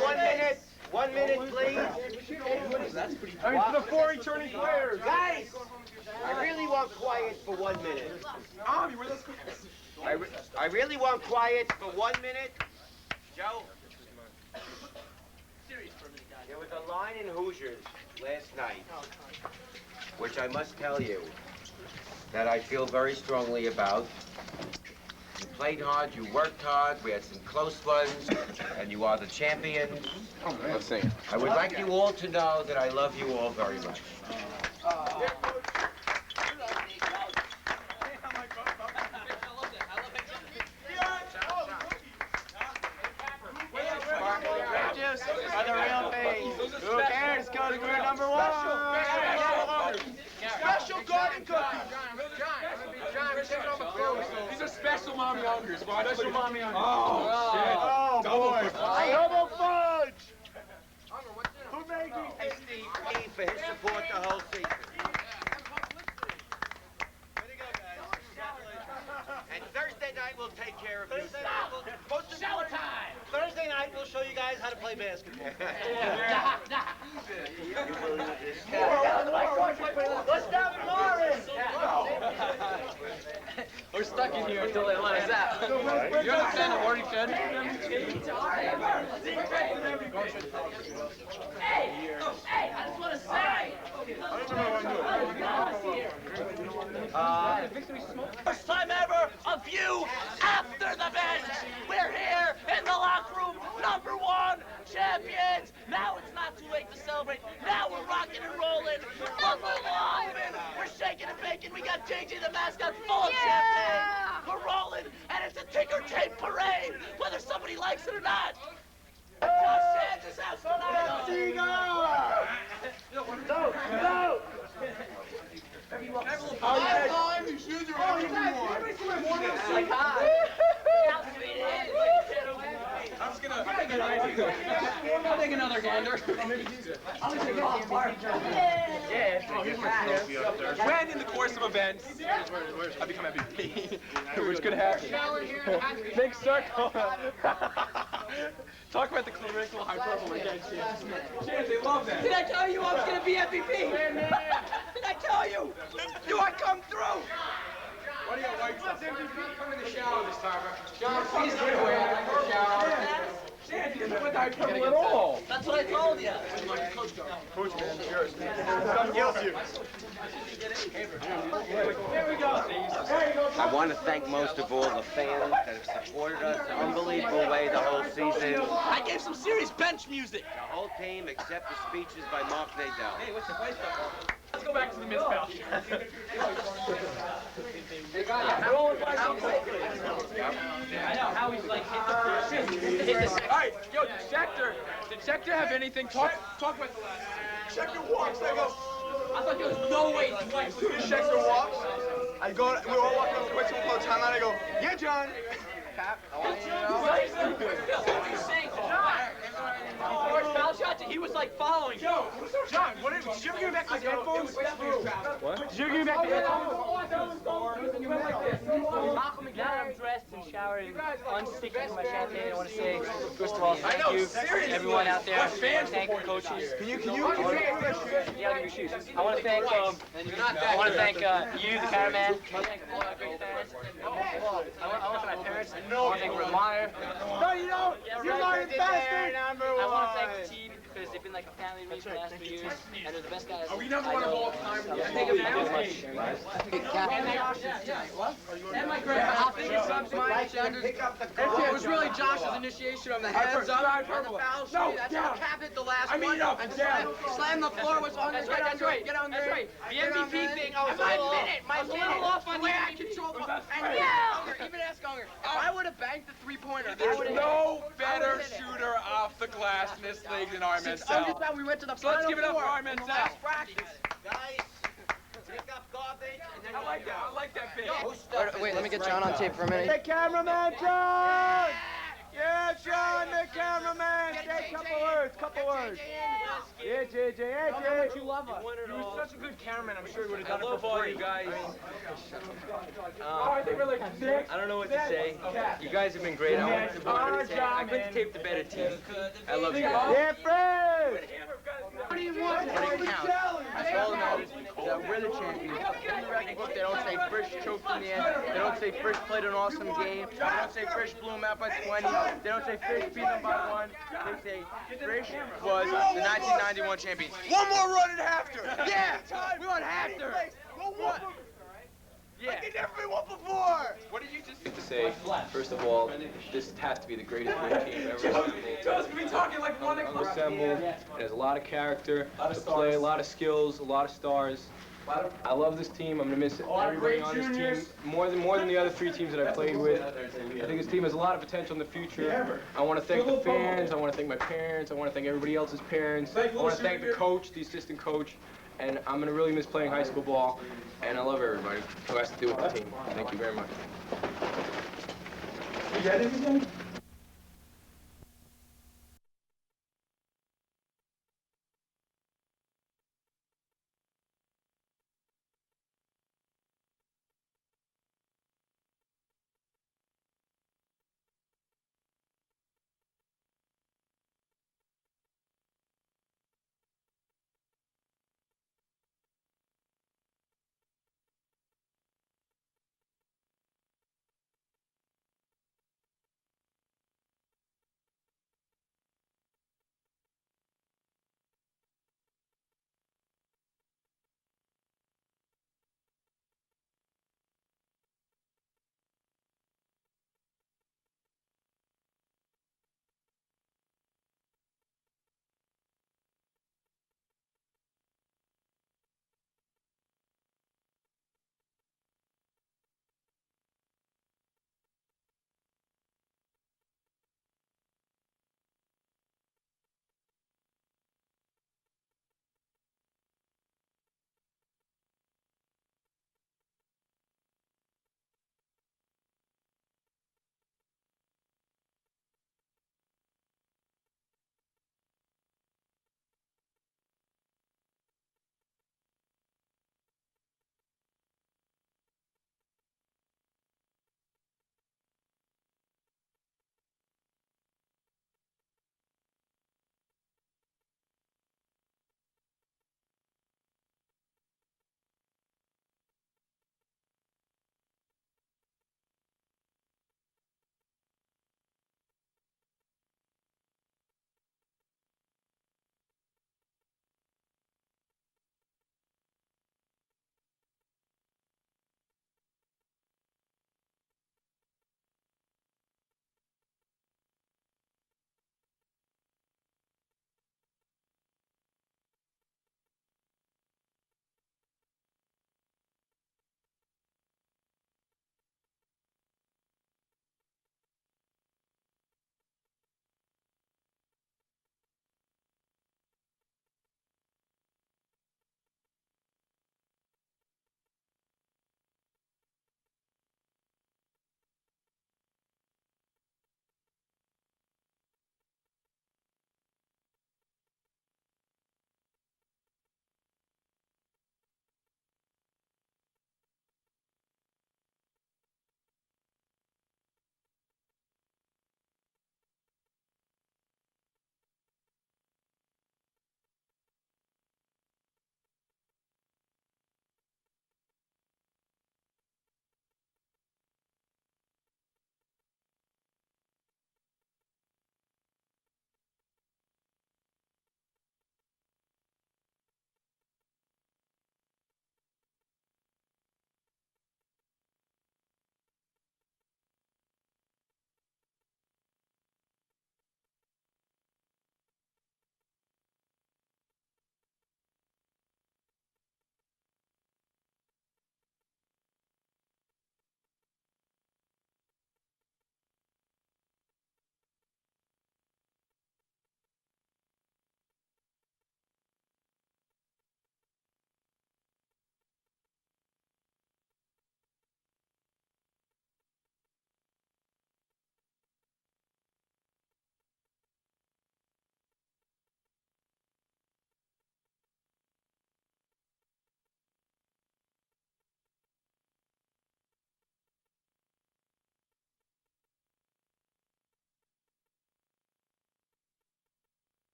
S9: 1 minute? 1 minute, please.
S3: Before he turns players.
S9: Guys, I really want quiet for 1 minute. I really want quiet for 1 minute. Joe? There was a line in Hoosiers last night, which I must tell you that I feel very strongly about. You played hard, you worked hard, we had some close ones, and you are the champion.
S14: Let's sing it.
S9: I would like you all to know that I love you all very much.
S3: Are the real thing. Who cares? Go to group number 1. Special garden cookies.
S6: John, take off the clothes.
S14: These are special mommy hungers.
S3: Special mommy hungers.
S14: Oh,
S3: Oh, boy. Double fudge.
S9: Who made Steve for his support the whole season. And Thursday night we'll take care of you.
S1: Shower time!
S8: Thursday night, we'll show you guys how to play basketball.
S3: Let's have it, Morris.
S1: We're stuck in here until they let us out.
S14: You understand the wording, Ted?
S1: Hey, I just want to say. First time ever of you after the bench. We're here in the locker room, #1 champions. Now it's not too late to celebrate. Now we're rocking and rolling. Look, we're live and we're shaking and baking. We got JJ the mascot full of champagne. We're likes it or not. Josh Sanders has tonight.
S3: Go! Go!
S5: Last time, these shoes are
S1: Like, hi.
S6: I'm just gonna. I'll take another gander. I'll take it off, Mark. When in the course of events, I become MVP, which could happen. Big circle. Talk about the clerical hyperbole again, Chance, they love that.
S5: Did I tell you I was going to be MVP? Did I tell you? Do I come through?
S6: What do you like? Come in the shower this time, John, please get away from the shower. Chance, he doesn't put the hyperbole at all.
S1: That's what I told you.
S6: Coach, man, yours. Something else here.
S3: Here we go.
S9: I want to thank most of all the fans that have supported us in an unbelievable way the whole season.
S1: I gave some serious bench music.
S9: The whole team, except the speeches by Mark Nadell.
S6: Hey, what's the place up? Let's go back to the mid-spout. I know how he's like hit the all right, yo, did Schechter have anything? Talk about the last.
S3: Schechter walks, I go.
S6: I thought there was no way he
S3: As soon as Schechter walks, I go, we're all walking up to Quincy, we'll call timeout, I go, yeah, John. Cap.
S1: Foul shot, he was like following.
S6: Yo, John, did you ever give me back these headphones? What? Did you ever give me back the headphones?
S15: Malcolm, now that I'm dressed and showered and unsticking my champagne, I want to say, first of all, thank you everyone out there. Thank the coaches.
S3: Can you?
S15: Yeah, I'll give you shoes. I want to thank you, the cameraman. I want to thank all our great fans. I want to thank my parents. I want to thank Ramire.
S3: No, you don't. You're lying bastard.
S15: I want to thank the team because they've been like a family to me for the last 3 years, and they're the best guys.
S6: Are we number one of all time?
S15: Thank you very much.
S6: And my grandma. I'll think it's something like it was really Josh's initiation of the heads up and the foul shooting. That's how Cap hit the last one. And slam the floor was on his
S15: That's right.
S6: Get on there.
S15: That's right. The MVP thing, I was
S6: My
S15: a little off on
S6: the way
S15: the
S6: I controlled the
S15: And
S6: Unger, even ask Unger. If I would have banked the three-pointer, there's no better shooter off the glass in this league than our Menzel. We went to the so let's give it up for our Menzel.
S4: Guys, pick up garbage and then
S6: I like that bit.
S14: Wait, let me get John on tape for a minute.
S3: The cameraman, John! Yeah, John, the cameraman! Say a couple words. Yeah, JJ,
S14: How much you love us.
S6: He was such a good cameraman, I'm sure he would have done
S14: I
S6: it
S14: love
S6: for
S14: all
S6: free.
S14: you guys.
S6: I think we're like six.
S14: I don't know what to say. You guys have been great. I couldn't tape the better team. I love you guys.
S3: Yeah, Frisch!
S6: What do you want?
S14: But it counts. That's all that matters. That we're the champions. In the record book, they don't say Frisch choked in the end. They don't say Frisch played an awesome game. They don't say Frisch blew him out by 20. They don't say Frisch beat them by 1. They say Frisch was the 1991 champion.
S3: One more run at after!
S14: Yeah! We want after!
S3: What?
S14: Yeah.
S3: Like they never been one before!
S6: What did you just
S14: To say, first of all, this has to be the greatest winning team ever assembled.
S6: Joe's gonna be talking like one o'clock.
S14: Assembled. It has a lot of character, to play, a lot of skills, a lot of stars. I love this team. I'm gonna miss everybody on this team more than the other 3 teams that I played with. I think this team has a lot of potential in the future. I want to thank the fans. I want to thank my parents. I want to thank everybody else's parents. I want to thank the coach, the assistant coach, and I'm gonna really miss playing high school ball. And I love everybody who has to do with the team. Thank you very much.
S3: You got everything?